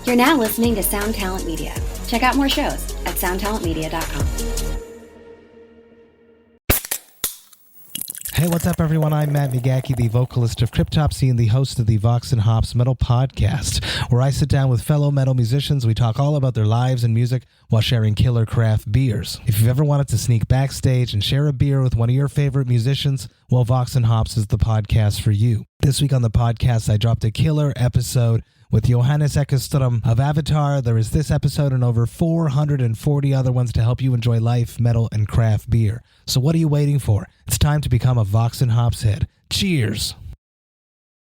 You're now listening to Sound Talent Media. Check out more shows at soundtalentmedia.com. Hey, what's up, everyone? I'm Matt Migaki, the vocalist of Cryptopsy and the host of the Vox and Hops Metal Podcast, where I sit down with fellow metal musicians. We talk all about their lives and music while sharing killer craft beers. If you've ever wanted to sneak backstage and share a beer with one of your favorite musicians, well, Vox and Hops is the podcast for you. This week on the podcast, I dropped a killer episode with Johannes Ekström of Avatar. There is this episode and over 440 other ones to help you enjoy life, metal, and craft beer. So what are you waiting for? It's time to become a Vox and Hops head. Cheers!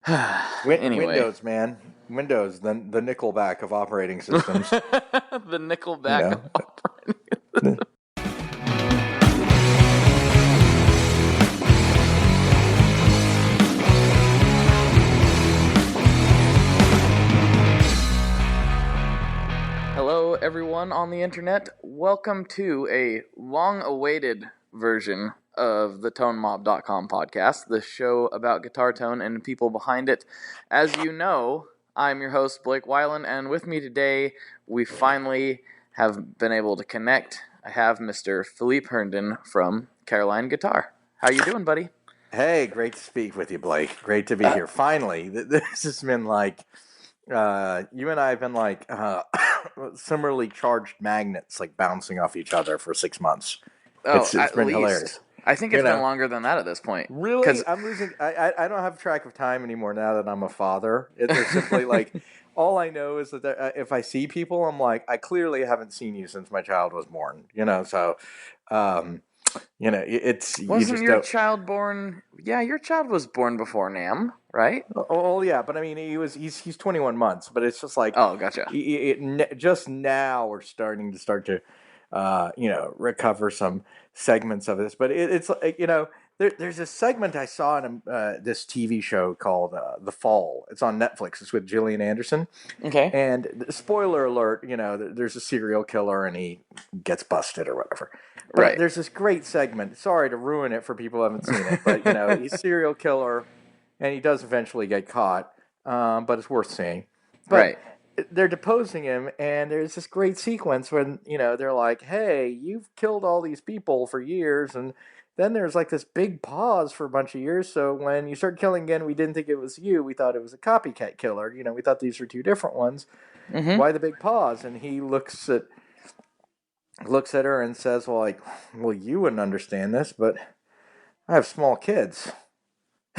Anyway. Windows, man. Windows, the Nickelback of operating systems. The Nickelback of operating systems. Hello, everyone on the internet. Welcome to a long-awaited version of the ToneMob.com podcast, the show about guitar tone and people behind it. As you know, I'm your host, Blake Weiland, and with me today, we finally have been able to connect. I have Mr. Philippe Herndon from Caroline Guitar. How you doing, buddy? Hey, great to speak with you, Blake. Great to be here. Finally, this has been like, you and I have been like similarly charged magnets, like bouncing off each other for 6 months. It's been hilarious. I think it's been longer than that at this point. Really? I'm losing. I don't have track of time anymore now that I'm a father. It's simply like, all I know is that if I see people, I'm like, I clearly haven't seen you since my child was born. So, it's... Wasn't your child born... Yeah, your child was born before NAMM, right? Oh, yeah, but I mean, he's 21 months, but it's just like... Oh, gotcha. Just now we're starting to recover some segments of this, but it's there's a segment I saw in this TV show called The Fall. It's on Netflix. It's with Gillian Anderson. Okay. And spoiler alert, there's a serial killer and he gets busted or whatever. But right. There's this great segment. Sorry to ruin it for people who haven't seen it, but he's a serial killer and he does eventually get caught. But it's worth seeing. But right. They're deposing him, and there's this great sequence when, they're like, hey, you've killed all these people for years, and then there's like this big pause for a bunch of years, so when you start killing again, we didn't think it was you, we thought it was a copycat killer, we thought these were two different ones. Mm-hmm. Why the big pause? And he looks at her and says, well, you wouldn't understand this, but I have small kids.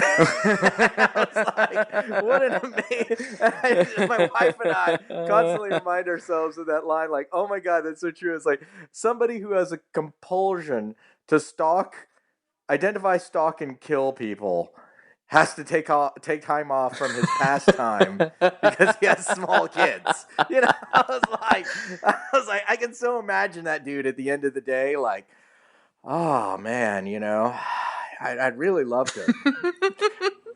I was like, what an amazing... My wife and I constantly remind ourselves of that line, like, oh my God, that's so true. It's like somebody who has a compulsion to identify, stalk, and kill people has to take time off from his pastime because he has small kids. I was like, I can so imagine that dude at the end of the day, like, oh man, I'd really love to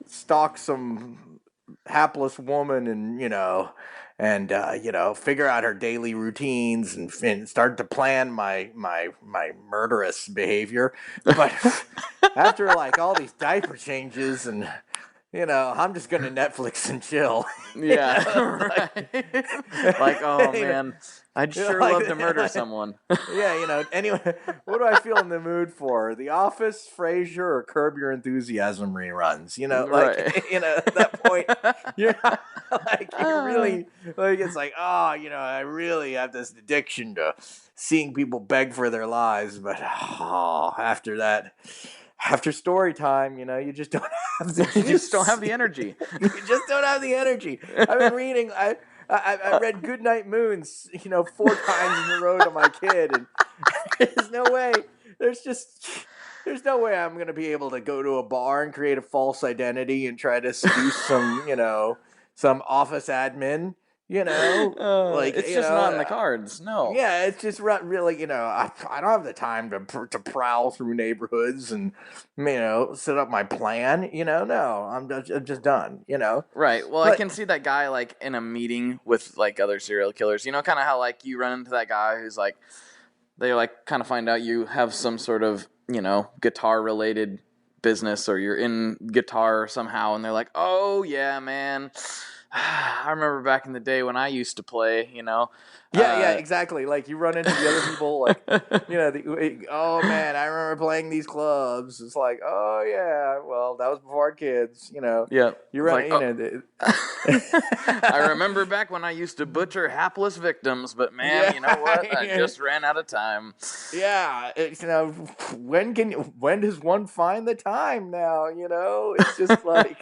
stalk some hapless woman and, figure out her daily routines and start to plan my murderous behavior. But after all these diaper changes and, I'm just going to Netflix and chill. Yeah. Right. Oh man, I'd sure love to murder someone. Yeah, anyway, what do I feel in the mood for? The Office, Frasier, or Curb Your Enthusiasm reruns? Right. At that point, you're not, you're really, it's like, I really have this addiction to seeing people beg for their lives, but after that... After story time, you just don't have the... You just don't have the energy. You just don't have the energy. I've been reading... I read Goodnight Moons, 4 times in a row to my kid, and there's no way. There's no way I'm going to be able to go to a bar and create a false identity and try to seduce some office admin. It's just not in the cards. No. Yeah, it's just really, I don't have the time to prowl through neighborhoods and, set up my plan. No, I'm just done. Right. Well, I can see that guy in a meeting with other serial killers. Kind of how you run into that guy who's they kind of find out you have some sort of guitar related business or you're in guitar somehow, and they're like, oh yeah, man. I remember back in the day when I used to play, Yeah, exactly. Like you run into the other people, like oh man, I remember playing these clubs. It's like, oh yeah, well that was before our kids. Yeah. You It's run, like, I remember back when I used to butcher hapless victims, but man, you know what? I just ran out of time. Yeah, when does one find the time now? It's just like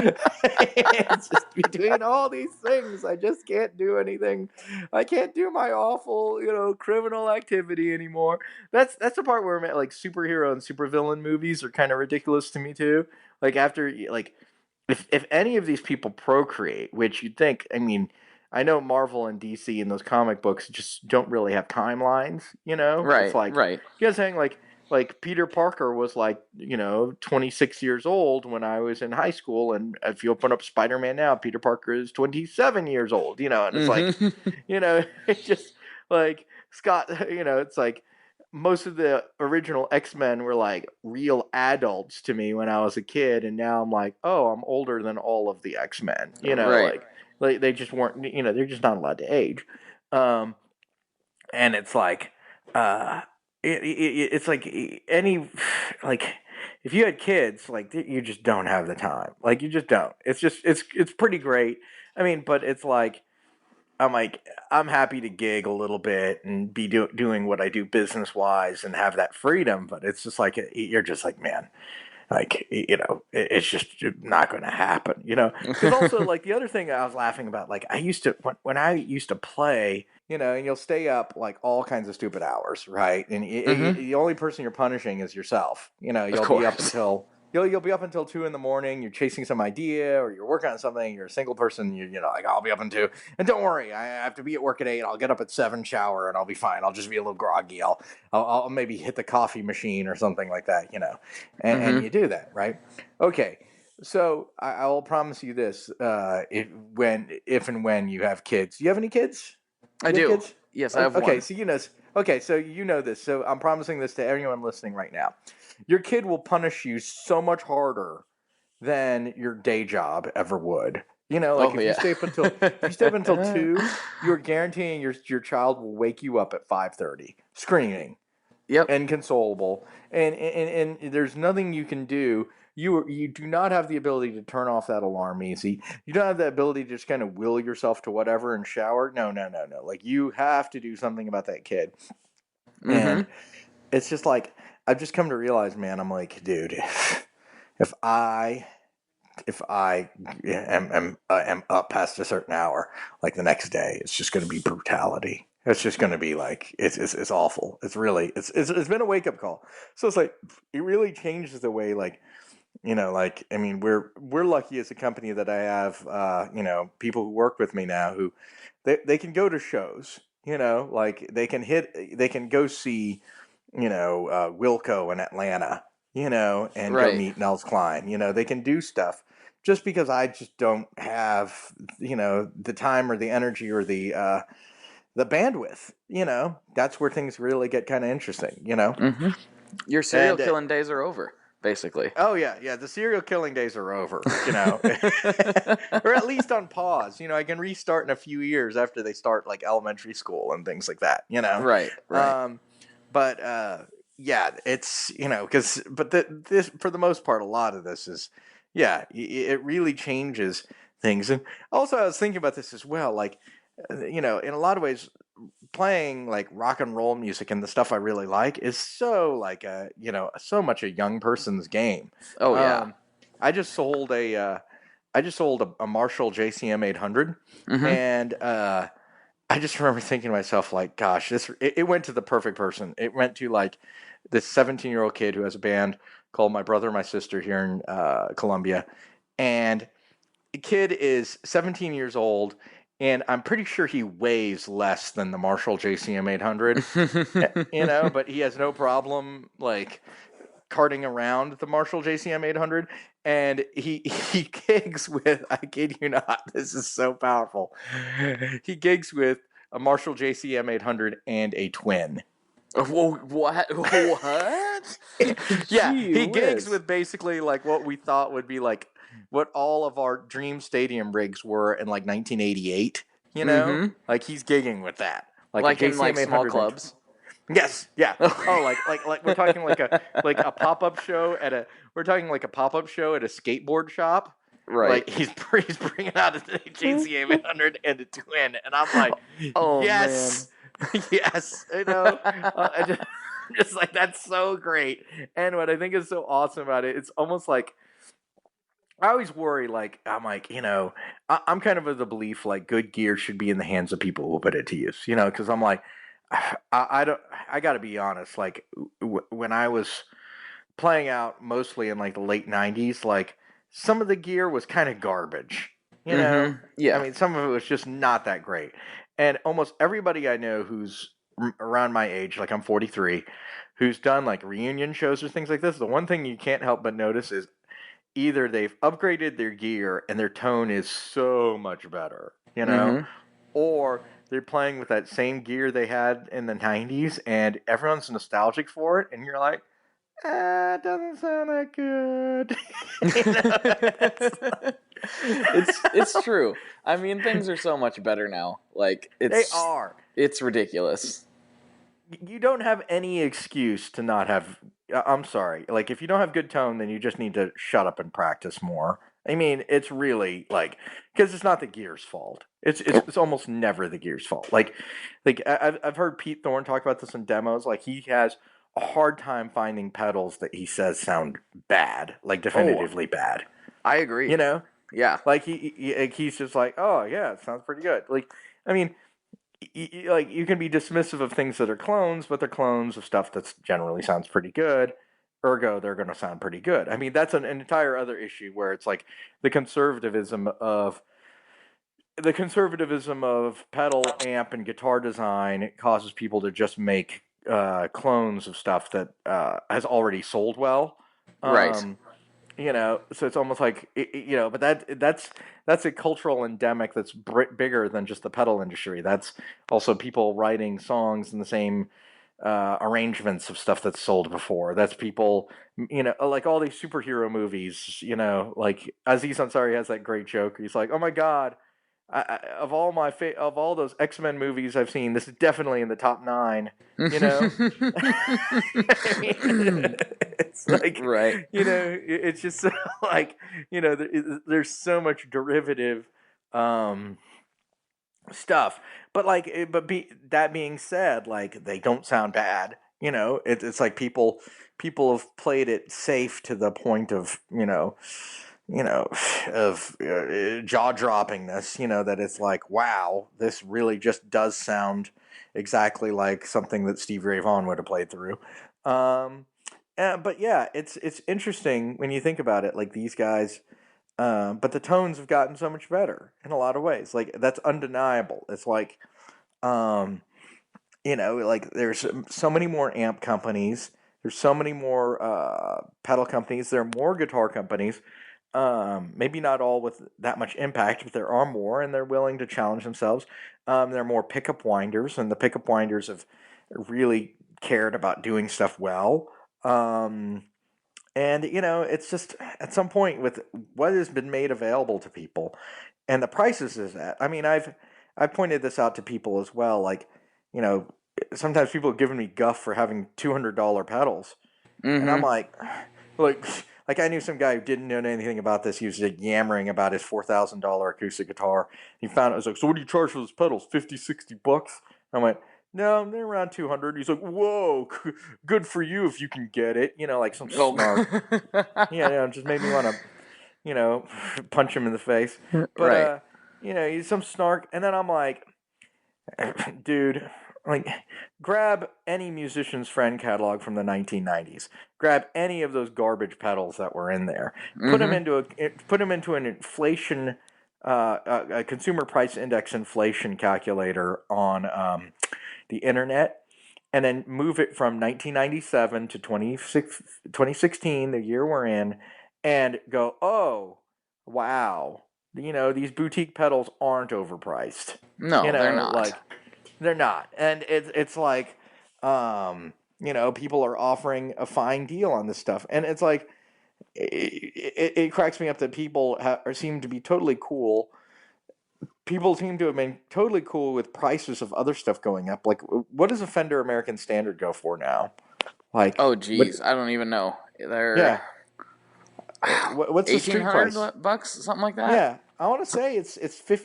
it's just between all these things, I just can't do anything. I can't do my awful, criminal activity anymore. That's the part where like superhero and supervillain movies are kind of ridiculous to me too. Like after like if any of these people procreate, which you'd think, I mean, I know Marvel and DC and those comic books just don't really have timelines, It's Right, like, right. you know what I'm saying? Like Peter Parker was like, 26 years old when I was in high school, and if you open up Spider-Man now, Peter Parker is 27 years old, and it's like, it's just like Scott, it's like most of the original X-Men were like real adults to me when I was a kid, and now I'm like, oh, I'm older than all of the X-Men, Right. like they just weren't, they're just not allowed to age. And it's like, it's like any, like, if you had kids, like, you just don't have the time. Like, you just don't. It's pretty great. I mean, but it's like, I'm happy to gig a little bit and be doing what I do business wise and have that freedom. But it's just like, you're just like, man, like, it's just not going to happen, because also like the other thing I was laughing about, like I used to, when I used to play, and you'll stay up like all kinds of stupid hours, right? And the only person you're punishing is yourself. You'll be up until you'll be up until 2 a.m. You're chasing some idea or you're working on something. You're a single person. Like, I'll be up until 2, and don't worry, I have to be at work at 8. I'll get up at 7, shower, and I'll be fine. I'll just be a little groggy. I'll maybe hit the coffee machine or something like that. And you do that, right? Okay. So I'll promise you this: if and when you have kids, do you have any kids? I You have do. kids? Yes, I have Okay, one. so Okay, so you know this. So I'm promising this to everyone listening right now. Your kid will punish you so much harder than your day job ever would. Like if you stay up until 2, you're guaranteeing your child will wake you up at 5:30, screaming, Yep. inconsolable, and there's nothing you can do. You do not have the ability to turn off that alarm easy. You don't have the ability to just kind of will yourself to whatever and shower. No. Like you have to do something about that kid. And it's just like I've just come to realize, man, I'm like, dude, if I am up past a certain hour, like the next day, it's just going to be brutality. It's just going to be like it's awful. It's really it's been a wake up call. So it's like it really changes the way, like, like, I mean, we're lucky as a company that I have people who work with me now who they can go to shows. Like they can go see Wilco in Atlanta. And go Right. meet Nels Klein. They can do stuff. Just because I just don't have, the time or the energy or the bandwidth, that's where things really get kind of interesting, Your serial And killing days are over, basically. oh yeah, the serial killing days are over, or at least on pause. I can restart in a few years after they start like elementary school and things like that, Right. But yeah, it's but this for the most part, a lot of this is, yeah, it really changes things. And also, I was thinking about this as well, like, in a lot of ways, playing like rock and roll music and the stuff I really like is so like so much a young person's game. Oh yeah. I just sold a Marshall JCM 800, and I just remember thinking to myself, like, gosh, it went to the perfect person. It went to like this 17-year-old kid who has a band called My Brother, My Sister here in Columbia, and the kid is 17 years old, and I'm pretty sure he weighs less than the Marshall JCM 800, but he has no problem like carting around the Marshall JCM 800, and he gigs with, I kid you not, this is so powerful. He gigs with a Marshall JCM 800 and a twin. Whoa, what? Yeah, he gigs with basically like what we thought would be like what all of our dream stadium rigs were in like 1988. You know, Mm-hmm. like he's gigging with that, like a Like in like JCM small 800. clubs. Yes, yeah. Oh, like we're talking like a pop up show at a skateboard shop. Right. Like he's bringing out a JCM 800 and a twin, and I'm like, Oh, yes, yes. You know, I just like that's so great. And what I think is so awesome about it, it's almost like I always worry, like, I'm like, I'm kind of of the belief, like, good gear should be in the hands of people who put it to use, because I'm like, I don't, I got to be honest, like, when I was playing out mostly in, like, the late 90s, like, some of the gear was kind of garbage, Mm-hmm. Yeah. I mean, some of it was just not that great. And almost everybody I know who's around my age, like, I'm 43, who's done, like, reunion shows or things like this, the one thing you can't help but notice is either they've upgraded their gear and their tone is so much better, Mm-hmm. or they're playing with that same gear they had in the 90s and everyone's nostalgic for it, and you're like, it doesn't sound that good. It's true. I mean, things are so much better now. Like They are. It's ridiculous. You don't have any excuse to not have. I'm sorry. Like, if you don't have good tone, then you just need to shut up and practice more. I mean, it's really like, because it's not the gear's fault. It's almost never the gear's fault. Like I've heard Pete Thorne talk about this in demos. Like, he has a hard time finding pedals that he says sound bad, like definitively bad. I agree. Yeah. Like he's just like, oh yeah, it sounds pretty good. Like, I mean, like, you can be dismissive of things that are clones, but they're clones of stuff that generally sounds pretty good. Ergo, they're going to sound pretty good. I mean, that's an entire other issue where it's like the conservatism of pedal, amp, and guitar design causes people to just make clones of stuff that has already sold well. Right. So it's almost like, but that's a cultural endemic that's bigger than just the pedal industry. That's also people writing songs in the same arrangements of stuff that's sold before. That's people, like all these superhero movies, like Aziz Ansari has that great joke. He's like, oh my God, of all those X-Men movies I've seen, this is definitely in the top 9. I mean, it's like, right. it's just like, there's so much derivative stuff, but like, that being said, like, they don't sound bad. It's like people have played it safe to the point of of jaw droppingness, that it's like, wow, this really just does sound exactly like something that Stevie Ray Vaughan would have played through. But yeah, it's interesting when you think about it, like these guys, but the tones have gotten so much better in a lot of ways. Like, that's undeniable. It's like, like, there's so many more amp companies. There's so many more pedal companies. There are more guitar companies. Maybe not all with that much impact, but there are more, and they're willing to challenge themselves. There are more pickup winders, and the pickup winders have really cared about doing stuff well. And it's just, at some point, with what has been made available to people and the prices is at. I mean, I've pointed this out to people as well. Like, sometimes people have given me guff for having $200 pedals, and I'm like, like, I knew some guy who didn't know anything about this. He was like yammering about his $4,000 acoustic guitar. He found it. I was like, so what do you charge for those pedals? $50-$60? I went, no, they're around 200. He's like, whoa, good for you if you can get it. Like some snark. Just made me want to, punch him in the face. But, right. He's some snark. And then I'm like, dude, like, grab any musician's friend catalog from the 1990s. Grab any of those garbage pedals that were in there. Put them into an inflation, a consumer price index inflation calculator on the internet, and then move it from 1997 to 2016, the year we're in, and go, oh, wow, these boutique pedals aren't overpriced. No, they're not. Like, they're not. And it's like, people are offering a fine deal on this stuff. And it's like, it cracks me up that people seem to be totally cool. People seem to have been totally cool with prices of other stuff going up. Like, what does a Fender American Standard go for now? Like, Oh, what? geez, I don't even know. They're Yeah. What's the street price? $1,800, something like that. Yeah, I want to say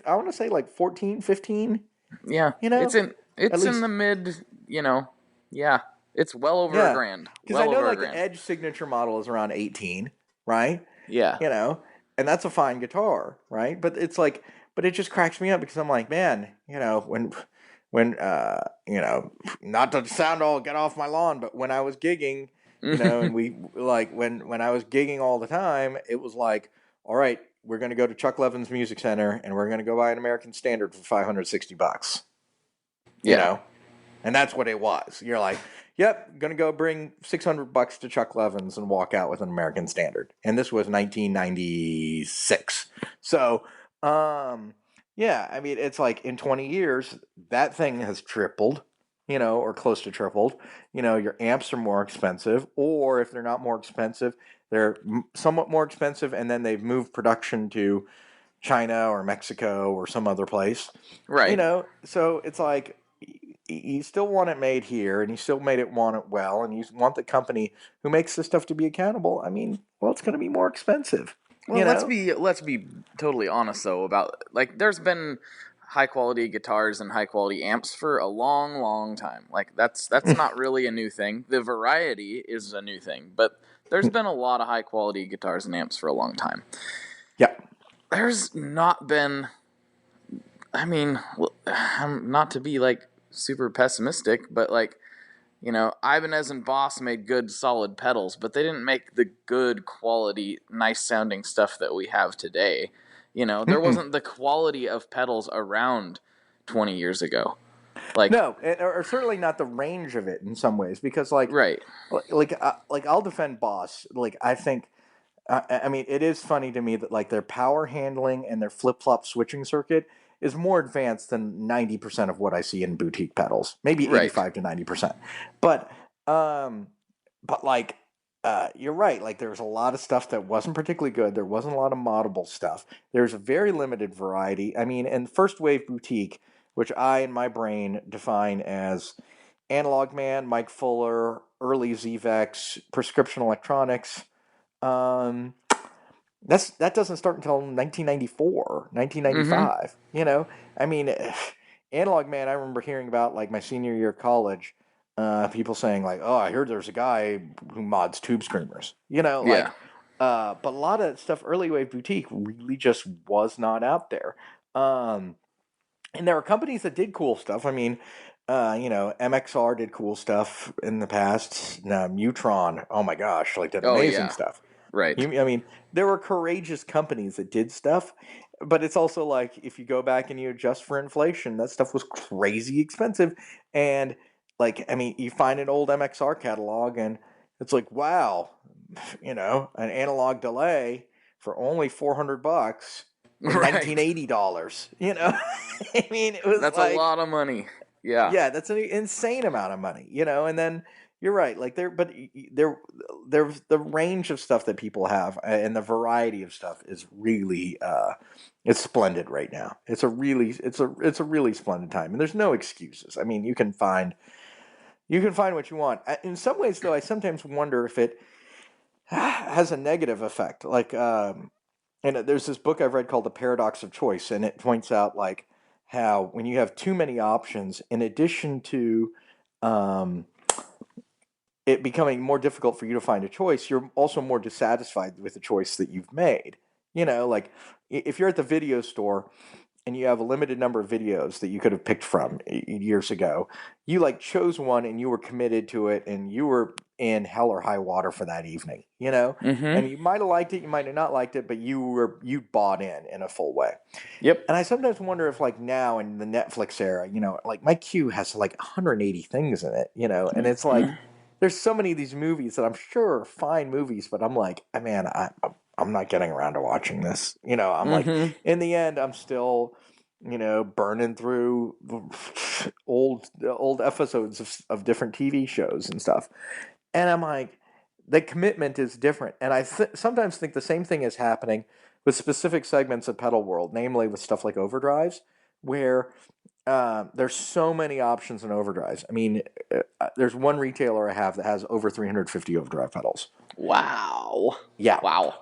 I want to say like 14, 15. Yeah, You know, at it's in the least. mid. Yeah, it's well over a Yeah, grand. because I Well know over a like the grand. Edge signature model is around 18, right? Yeah. You know, and that's a fine guitar, right? But it's like, but it just cracks me up because I'm like, man, not to sound all get off my lawn, but when I was gigging, and we like when I was gigging all the time, it was like, all right, we're gonna go to Chuck Levin's Music Center and we're gonna go buy an American Standard for $560, you Yeah. know, and that's what it was. You're like, yep, gonna go bring $600 to Chuck Levin's and walk out with an American Standard. And this was 1996. So, yeah, I mean, it's like in 20 years, that thing has tripled, or close to tripled. Your amps are more expensive, or if they're not more expensive, they're somewhat more expensive, and then they've moved production to China or Mexico or some other place. Right. So it's like you still want it made here, and you still want it well, and you want the company who makes this stuff to be accountable. I mean, well, it's going to be more expensive, Well, let's be totally honest though about like there's been high quality guitars and high quality amps for a long, long time. Like that's not really a new thing. The variety is a new thing, but there's been a lot of high quality guitars and amps for a long time. Yeah. There's not been. I mean, not to be like super pessimistic, but like Ibanez and Boss made good, solid pedals, but they didn't make the good quality, nice sounding stuff that we have today. There Mm-mm. wasn't the quality of pedals around 20 years ago. Like, No, or certainly not the range of it in some ways, because right, like I'll defend Boss. Like I think, I mean, it is funny to me that like their power handling and their flip flop switching circuit is more advanced than 90% of what I see in boutique pedals. Maybe right, 85 to 90%. But um, but like you're right. Like there's a lot of stuff that wasn't particularly good. There wasn't a lot of moddable stuff. There's a very limited variety. I mean, in first wave boutique, which I in my brain define as Analog Man, Mike Fuller, early Zvex, Prescription Electronics. Um, that doesn't start until 1994, mm-hmm, 1995. I mean, Analog Man. I remember hearing about like my senior year of college. People saying like, "Oh, I heard there's a guy who mods tube screamers." yeah, But a lot of stuff early wave boutique really just was not out there. And there were companies that did cool stuff. I mean, MXR did cool stuff in the past. Mutron, oh my gosh, like did oh amazing yeah, stuff. right, I mean, there were courageous companies that did stuff, but it's also like if you go back and you adjust for inflation, that stuff was crazy expensive. And like, I mean, you find an old MXR catalog and it's like, wow, an analog delay for only $400 in right. $1980. I mean, it was That's a like, lot of money. Yeah, yeah, that's an insane amount of money, and then you're right, like there's the range of stuff that people have and the variety of stuff is really it's splendid right now. It's a really splendid time, and there's no excuses. I mean, you can find what you want. In some ways, though, I sometimes wonder if it has a negative effect. Like, and there's this book I've read called The Paradox of Choice, and it points out like how when you have too many options, in addition to um, it becoming more difficult for you to find a choice, you're also more dissatisfied with the choice that you've made. Like if you're at the video store and you have a limited number of videos that you could have picked from years ago, you like chose one and you were committed to it and you were in hell or high water for that evening. mm-hmm, And you might have liked it, you might have not liked it, but you bought in a full way. yep, And I sometimes wonder if like now in the Netflix era, like my queue has like 180 things in it, and it's like there's so many of these movies that I'm sure are fine movies, but I'm like, man, I'm not getting around to watching this. I'm like, mm-hmm, in the end, I'm still, burning through old episodes of different TV shows and stuff. And I'm like, the commitment is different. And I sometimes think the same thing is happening with specific segments of pedal world, namely with stuff like overdrives, where there's so many options in overdrives. I mean, there's one retailer I have that has over 350 overdrive pedals. Wow. Yeah. Wow.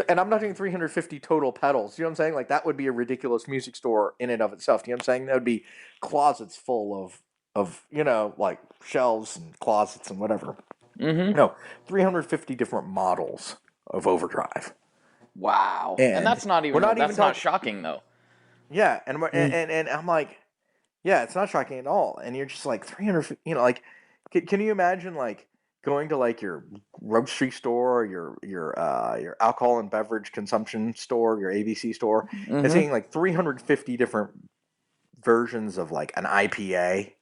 And I'm not doing 350 total pedals. You know what I'm saying? Like, that would be a ridiculous music store in and of itself. You know what I'm saying? That would be closets full of like shelves and closets and whatever. Mm-hmm. No, 350 different models of overdrive. Wow. And And that's not even, we're not that's even not talking. shocking, though. Yeah, and I'm like, yeah, it's not shocking at all. And you're just like 300, like, can you imagine like going to like your grocery store, or your alcohol and beverage consumption store, your ABC store, and Mm-hmm. seeing like 350 different versions of like an IPA,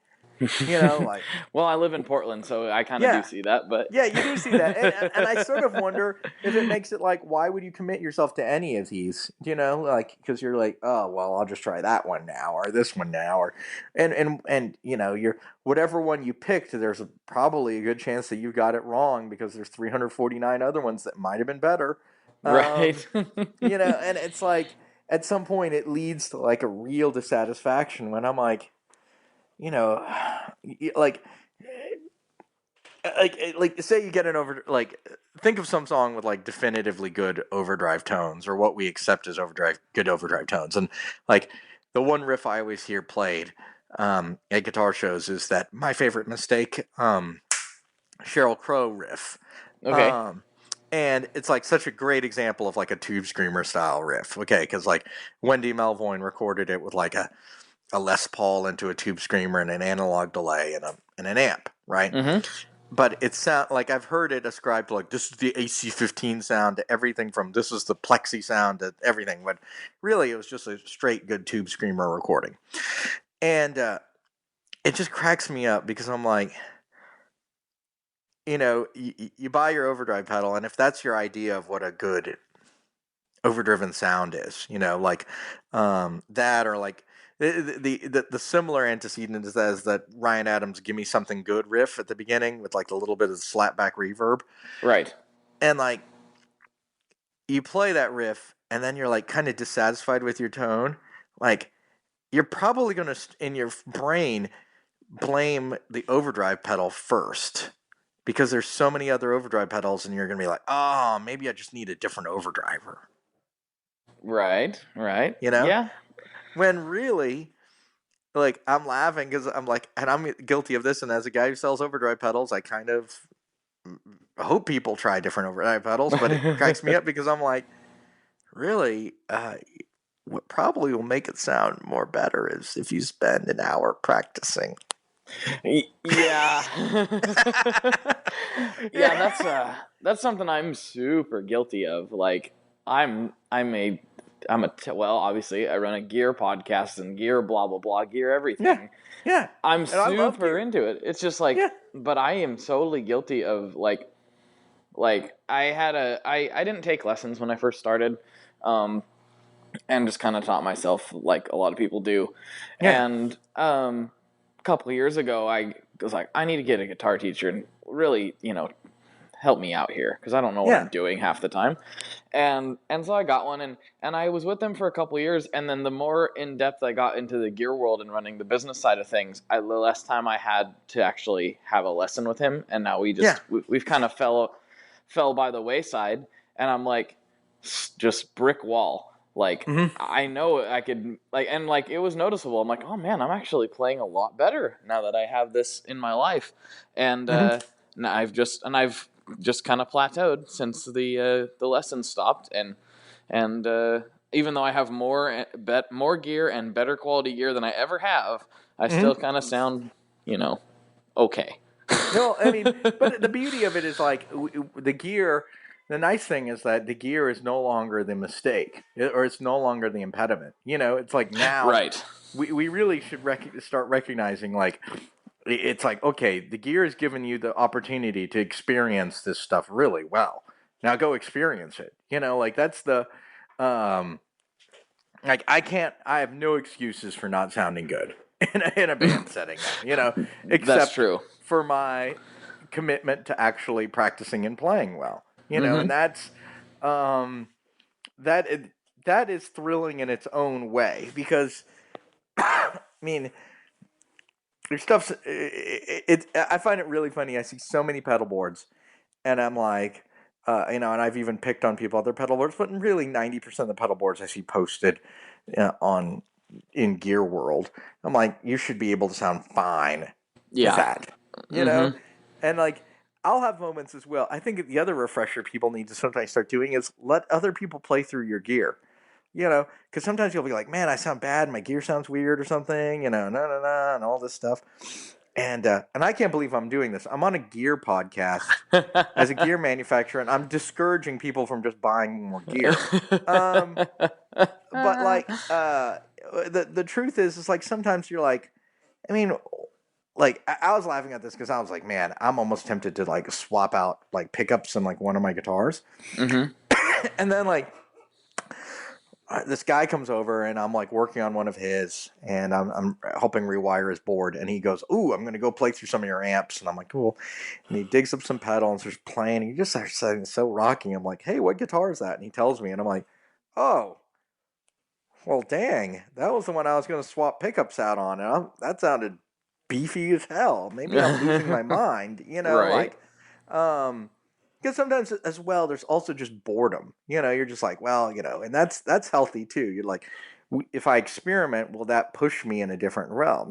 like, Well, I live in Portland, so I kind of do yeah. see that, but Yeah, you do see that, and I sort of wonder if it makes it like, why would you commit yourself to any of these? Like, because you're like, oh well, I'll just try that one now, or this one now, or and you're whatever one you picked. There's probably a good chance that you got it wrong because there's 349 other ones that might have been better. right. And it's like at some point it leads to like a real dissatisfaction when I'm like, like say you get an think of some song with like definitively good overdrive tones, or what we accept as good overdrive tones, and like the one riff I always hear played at guitar shows is that My Favorite Mistake, Sheryl Crow riff. Okay. And it's like such a great example of like a tube screamer style riff, okay, because like Wendy Melvoin recorded it with like a Les Paul into a tube screamer and an analog delay and an amp, right? Mm-hmm. But it sound like I've heard it ascribed to like, this is the AC-15 sound to everything, from this is the plexi sound to everything. But really, it was just a straight good tube screamer recording. And it just cracks me up because I'm like, you buy your overdrive pedal, and if that's your idea of what a good overdriven sound is, like that, or like the similar antecedent is that Ryan Adams' "Give Me Something Good" riff at the beginning with like a little bit of slapback reverb, Right. and like you play that riff and then you're like kind of dissatisfied with your tone, like you're probably going to in your brain blame the overdrive pedal first, because there's so many other overdrive pedals, and you're going to be like, oh, maybe I just need a different overdriver. Right. Yeah. When really, like, I'm laughing because I'm like, and I'm guilty of this, and as a guy who sells overdrive pedals, I kind of hope people try different overdrive pedals, but it cracks me up because I'm like, really, what probably will make it sound more better is if you spend an hour practicing. Yeah. Yeah, that's something I'm super guilty of. Like, well, obviously I run a gear podcast and gear blah blah blah, gear everything. Yeah. I'm And I love super gear. into it. It's just like, Yeah. but I am totally guilty of like I didn't take lessons when I first started, and just kind of taught myself like a lot of people do. Yeah. And a couple of years ago, I was like, I need to get a guitar teacher and really, help me out here because I don't know what I'm doing half the time. And so I got one, and I was with them for a couple of years, and then the more in depth I got into the gear world and running the business side of things, the less time I had to actually have a lesson with him. And now we've kind of fell by the wayside, and I'm like, just brick wall. Like, I know I could, like, and like it was noticeable. I'm like, oh man, I'm actually playing a lot better now that I have this in my life. And now I've just kind of plateaued since the lessons stopped, and even though I have more gear and better quality gear than I ever have, I still kind of sound, okay. No, I mean, but the beauty of it is like the gear. The nice thing is that the gear is no longer the mistake, or it's no longer the impediment. It's like now, Right. We really should start recognizing, like, it's like, okay, the gear has given you the opportunity to experience this stuff really well. Now go experience it. Like that's the, like I have no excuses for not sounding good in a band setting now, That's except true. for my commitment to actually practicing and playing well. And that's that that is thrilling in its own way because I mean, there's stuff. I find it really funny. I see so many pedal boards, and I'm like, and I've even picked on people other pedal boards, but really 90% of the pedal boards I see posted on in Gear World, I'm like, you should be able to sound fine with that, and like. I'll have moments as well. I think the other refresher people need to sometimes start doing is let other people play through your gear. Because sometimes you'll be like, man, I sound bad, my gear sounds weird or something, no, and all this stuff. And I can't believe I'm doing this. I'm on a gear podcast as a gear manufacturer, and I'm discouraging people from just buying more gear. But like, the truth is like sometimes you're like, I mean, like I was laughing at this because I was like, man, I'm almost tempted to like swap out like pickups in like one of my guitars, and then like. This guy comes over and I'm like working on one of his and I'm helping rewire his board and he goes, "Ooh, I'm going to go play through some of your amps." And I'm like, "Cool." And he digs up some pedals and starts playing. And he just starts saying so rocking. I'm like, "Hey, what guitar is that?" And he tells me and I'm like, "Oh, well, dang. That was the one I was going to swap pickups out on." And that sounded beefy as hell. Maybe I'm losing my mind, Right. like because sometimes as well, there's also just boredom. You're just like, well, and that's healthy too. You're like, if I experiment, will that push me in a different realm?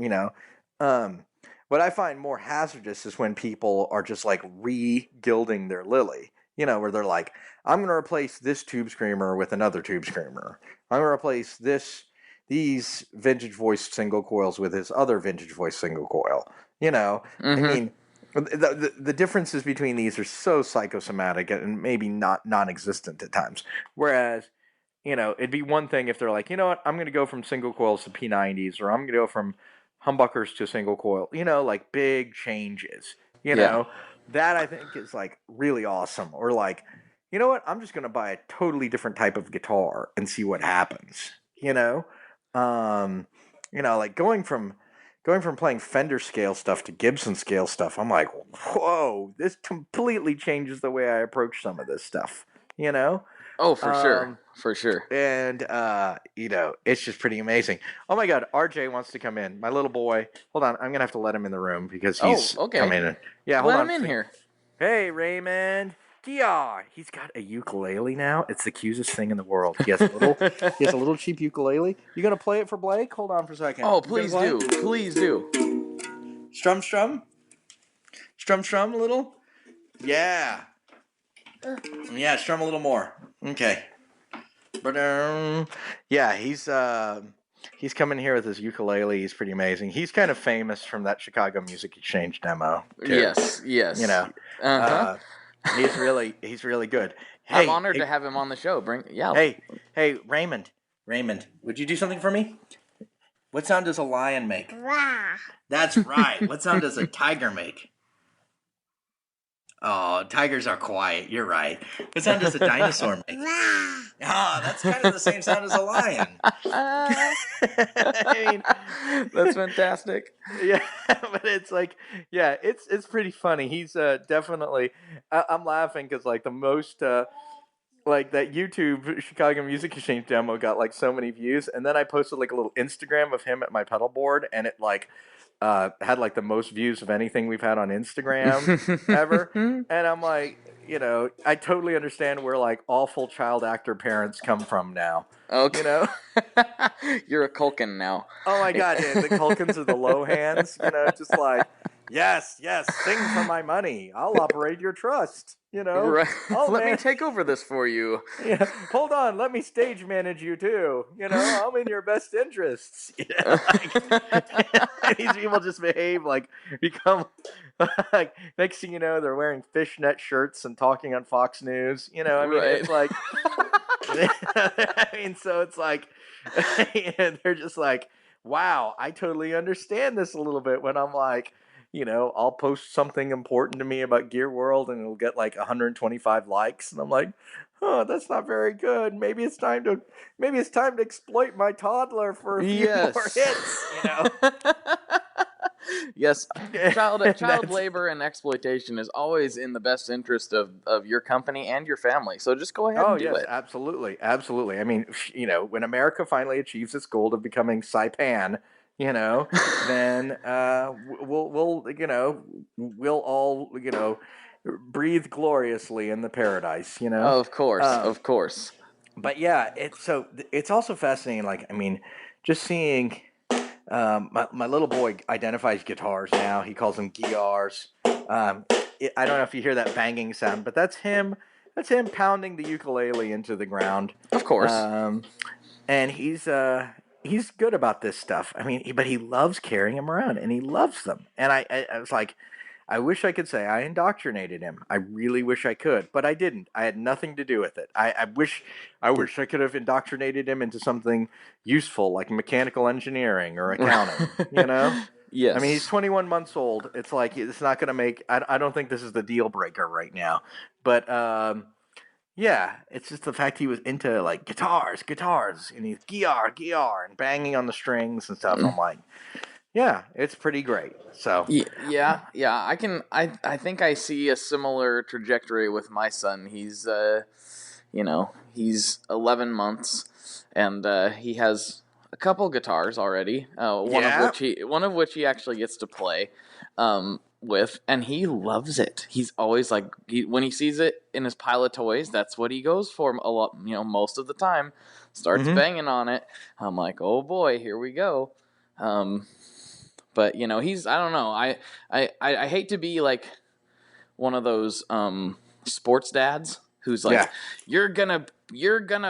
What I find more hazardous is when people are just like re-gilding their lily. Where they're like, I'm going to replace this tube screamer with another tube screamer. I'm going to replace these vintage voice single coils with this other vintage voice single coil. I mean. The differences between these are so psychosomatic and maybe not non-existent at times. Whereas, it'd be one thing if they're like, you know what, I'm going to go from single coils to P90s, or I'm going to go from humbuckers to single coil. Like big changes. That I think is like really awesome. Or like, you know what, I'm just going to buy a totally different type of guitar and see what happens. Like going from playing Fender scale stuff to Gibson scale stuff, I'm like, whoa, this completely changes the way I approach some of this stuff, Oh, for sure. For sure. And, it's just pretty amazing. Oh my God, RJ wants to come in. My little boy. Hold on, I'm going to have to let him in the room because he's coming in. Yeah, hold on. Let him in here. Hey, Raymond. Yeah, he's got a ukulele now. It's the cutest thing in the world. He has a little cheap ukulele. You gonna play it for Blake? Hold on for a second. Oh, please do. Please do. Strum a little. Yeah. Yeah, strum a little more. Okay. Yeah, he's coming here with his ukulele. He's pretty amazing. He's kind of famous from that Chicago Music Exchange demo, too. Yes. He's really good. Hey, I'm honored to have him on the show. Hey, Raymond, would you do something for me? What sound does a lion make? Rah. That's right. What sound does a tiger make? Oh, tigers are quiet. You're right. What sound does a dinosaur make? Rah. Oh, that's kind of the same sound as a lion. I mean, that's fantastic. Yeah, but it's like, yeah, it's pretty funny. He's definitely. I'm laughing because like the most. Like that YouTube Chicago Music Exchange demo got like so many views, and then I posted like a little Instagram of him at my pedal board, and it like had like the most views of anything we've had on Instagram ever. And I'm like, I totally understand where like awful child actor parents come from now. Okay. You're a Culkin now. Oh my God, dude, the Culkins are the Lohans. Just like, yes, sing for my money. I'll operate your trust. Right. Oh, let me take over this for you. Yeah, hold on, let me stage manage you too. I'm in your best interests. These people just become like next thing you know, they're wearing fishnet shirts and talking on Fox News. It's like, so it's like, they're just like, wow, I totally understand this a little bit when I'm like. I'll post something important to me about Gear World and it'll get like 125 likes. And I'm like, oh, that's not very good. Maybe it's time to exploit my toddler for a few more hits, Yes, child That's- labor and exploitation is always in the best interest of your company and your family. So just go ahead Oh and do yes, it. absolutely, absolutely. I mean, when America finally achieves its goal of becoming Saipan, then we'll all breathe gloriously in the paradise. Of course, Um, of course. but yeah, it's also fascinating. Like, I mean, just seeing my little boy identifies guitars now. He calls them guitars. I don't know if you hear that banging sound, but that's him. That's him pounding the ukulele into the ground. Of course. And he's good about this stuff. I mean, but he loves carrying them around, and he loves them. And I was like, I wish I could say I indoctrinated him. I really wish I could, but I didn't. I had nothing to do with it. I wish I could have indoctrinated him into something useful like mechanical engineering or accounting. Yes. I mean, he's 21 months old. It's like it's not going to make. I don't think this is the deal breaker right now, but yeah, it's just the fact he was into like guitars, and he's guitar, and banging on the strings and stuff. I'm like, yeah, it's pretty great. So Yeah. I think I see a similar trajectory with my son. He's he's 11 months, and he has a couple guitars already. Yeah. One of which he actually gets to play with, and he loves it. He's always like, when he sees it in his pile of toys, that's what he goes for a lot. Most of the time, starts banging on it. I'm like, oh boy, here we go. But he's, I don't know. I hate to be like one of those sports dads who's like, you're gonna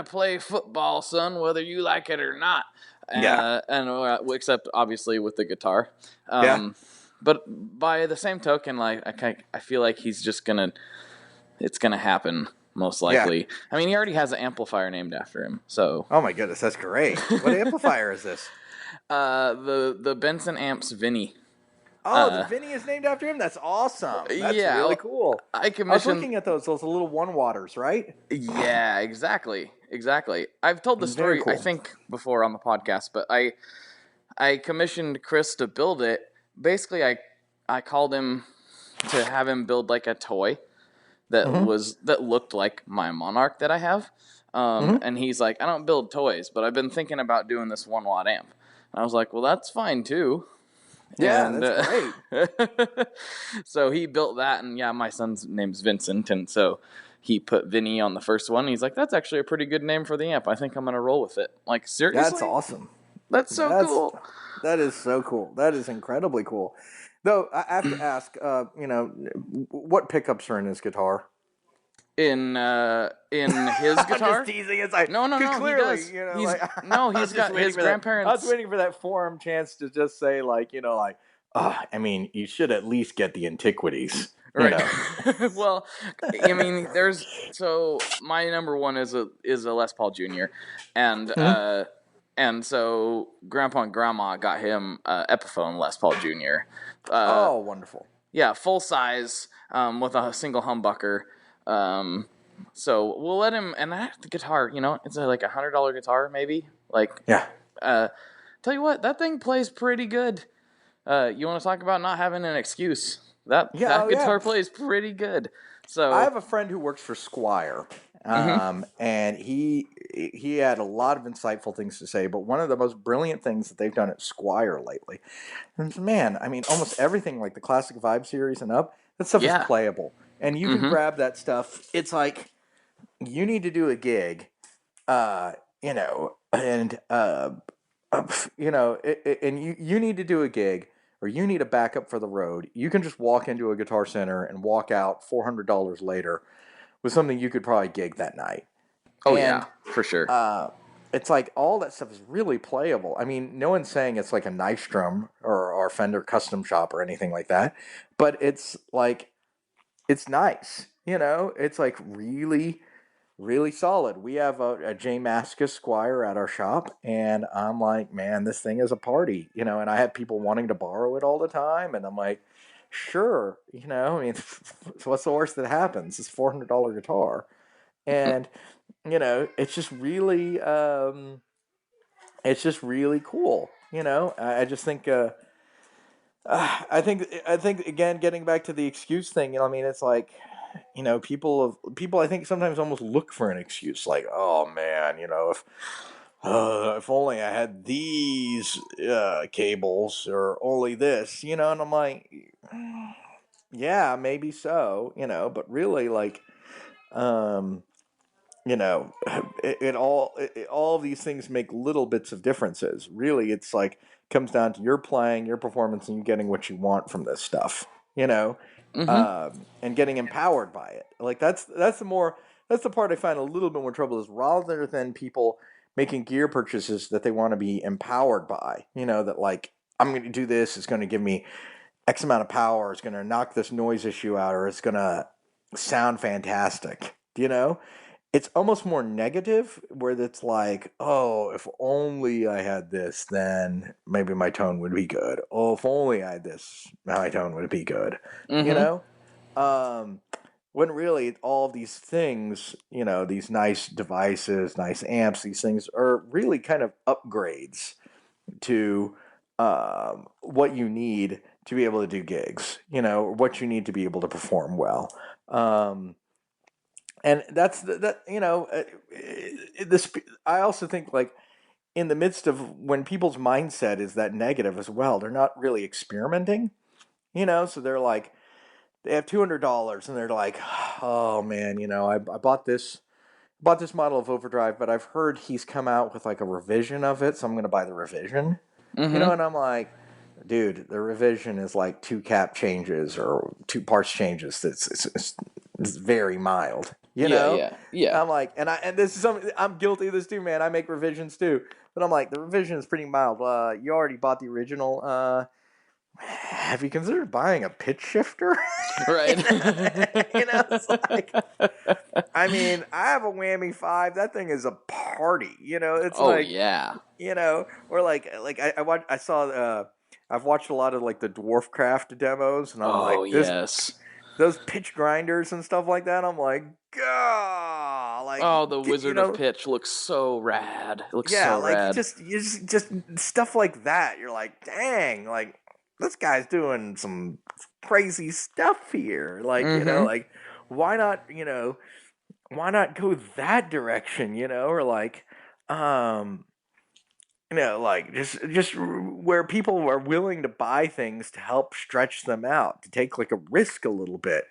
play football, son, whether you like it or not. Except obviously with the guitar. But by the same token, like I feel like he's just it's gonna happen most likely. Yeah. I mean, he already has an amplifier named after him. So. Oh my goodness, that's great. What amplifier is this? The Benson amps Vinny. Oh, the Vinny is named after him? That's awesome. That's really cool. I was looking at those little one waters, right? Yeah, exactly. I've told the story, cool. I think, before on the podcast, but I commissioned Chris to build it. Basically, I called him to have him build like a toy that looked like my Monarch that I have. And he's like, I don't build toys, but I've been thinking about doing this 1-watt amp. And I was like, well, that's fine too. Yeah, and, that's great. So he built that, and my son's name's Vincent, and so he put Vinny on the first one. He's like, that's actually a pretty good name for the amp. I think I'm gonna roll with it. Like, seriously? That's awesome. That's so cool. That is so cool. That is incredibly cool. Though I have to ask, what pickups are in his guitar? In his guitar? I'm just teasing. It's like, no. Clearly, he does. He's got his grandparents. I was waiting for that forum chance to just say, I mean, you should at least get the antiquities. Right. Well, I mean, my number one is a Les Paul Jr. And so Grandpa and Grandma got him Epiphone Les Paul Jr. Oh, wonderful. Yeah, full size with a single humbucker. So we'll let him, and the guitar, it's like $100 guitar, maybe. Like, tell you what, that thing plays pretty good. You want to talk about not having an excuse? That guitar plays pretty good. So I have a friend who works for Squire, and he had a lot of insightful things to say. But one of the most brilliant things that they've done at Squire lately, and man, I mean, almost everything like the Classic Vibe series and up, that stuff is playable, and you can grab that stuff. It's like you need to do a gig, and you need to do a gig. Or you need a backup for the road, you can just walk into a Guitar Center and walk out $400 later with something you could probably gig that night. Oh, yeah, for sure. It's like all that stuff is really playable. I mean, no one's saying it's like a Nystrom or Fender Custom Shop or anything like that, but it's like, it's nice. It's like really, really solid. We have a J Mascis Squire at our shop, and I'm like, man, this thing is a party, and I have people wanting to borrow it all the time, and I'm like, sure, I mean, so what's the worst that happens? It's $400 guitar, and it's just really cool. I just think I think again, getting back to the excuse thing. I mean, it's like, people I think sometimes almost look for an excuse, like, oh man, if only I had these cables or only this, and I'm like, yeah, maybe so, but really, like, um, you know, all of these things make little bits of differences. Really, it's like comes down to your playing, your performance, and you getting what you want from this stuff. You know, Mm-hmm. and getting empowered by it. Like that's the part I find a little bit more trouble is rather than people making gear purchases that they want to be empowered by. That like I'm going to do this. It's going to give me X amount of power. It's going to knock this noise issue out, or it's going to sound fantastic. It's almost more negative where it's like, oh, if only I had this, then maybe my tone would be good. Oh, if only I had this, my tone would be good. You Mm-hmm. know? Um, when really all of these things, these nice devices, nice amps, these things are really kind of upgrades to what you need to be able to do gigs, what you need to be able to perform well. And that's this. I also think like in the midst of when people's mindset is that negative as well, they're not really experimenting. So they're like they have $200 and they're like, oh man, I bought this model of overdrive, but I've heard he's come out with like a revision of it, so I'm gonna buy the revision. Mm-hmm. And I'm like, dude, the revision is like two cap changes or two parts changes. It's very mild. Yeah, yeah, yeah. I'm like, and this is something I'm guilty of this too, man. I make revisions too, but I'm like, the revision is pretty mild. You already bought the original. Have you considered buying a pitch shifter? Right. It's like, I mean, I have a Whammy 5. That thing is a party. It's Oh like, yeah. or like I saw. I've watched a lot of like the Dwarfcraft demos, and I'm Oh like, this yes. those pitch grinders and stuff like that. I'm like, God, like, Oh, the Wizard of Pitch looks so rad. It looks yeah, so like rad. you just stuff like that. You're like, dang, like this guy's doing some crazy stuff here. Like, Mm-hmm. like why not, why not go that direction, or like, um, like just where people are willing to buy things to help stretch them out, to take like a risk a little bit,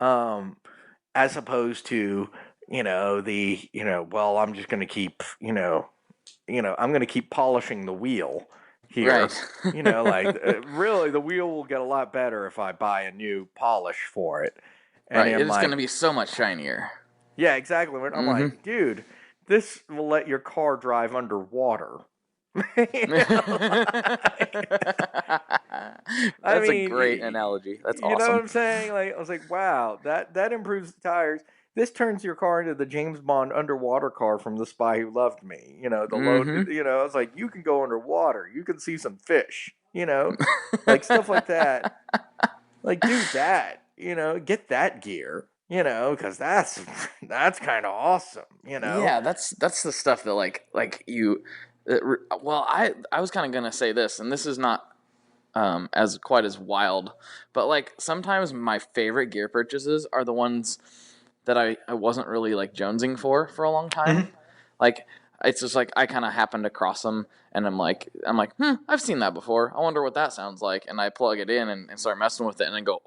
as opposed to well, I'm just going to keep I'm going to keep polishing the wheel here. Right. Like really, the wheel will get a lot better if I buy a new polish for it. And Right. I'm It's like, gonna be so much shinier. yeah, exactly. I'm Mm-hmm. like, dude, this will let your car drive underwater. That's I a mean, great analogy. That's you know what awesome. I'm saying? Like, I was like, wow, that improves the tires. This turns your car into the James Bond underwater car from The Spy Who Loved Me. The load. Mm-hmm. I was like, you can go underwater. You can see some fish. Like stuff like that. Like, do that. Get that gear. Because that's kind of awesome. Yeah, that's the stuff that like you. Well, I was kind of gonna say this, and this is not as quite as wild, but like sometimes my favorite gear purchases are the ones that I wasn't really like jonesing for a long time. Like it's just like I kind of happened across them, and I'm like, I've seen that before. I wonder what that sounds like, and I plug it in and start messing with it, and then go,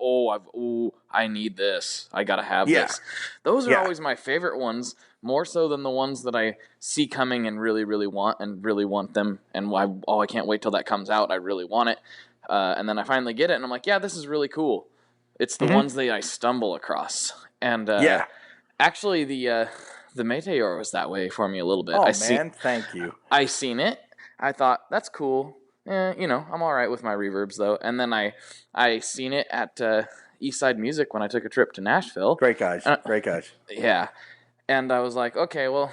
I need this. I gotta have Yeah. this. Those are Yeah. always my favorite ones, more so than the ones that I see coming and really want them, and I can't wait till that comes out. I really want it, and then I finally get it, and I'm like, yeah, this is really cool. It's the ones that I stumble across, and Yeah. actually the Meteor was that way for me a little bit. Oh man, thank you. I seen it. I thought that's cool. I'm all right with my reverbs though. And then I seen it at Eastside Music when I took a trip to Nashville. Great guys. Great guys. Yeah, and I was like, okay, well,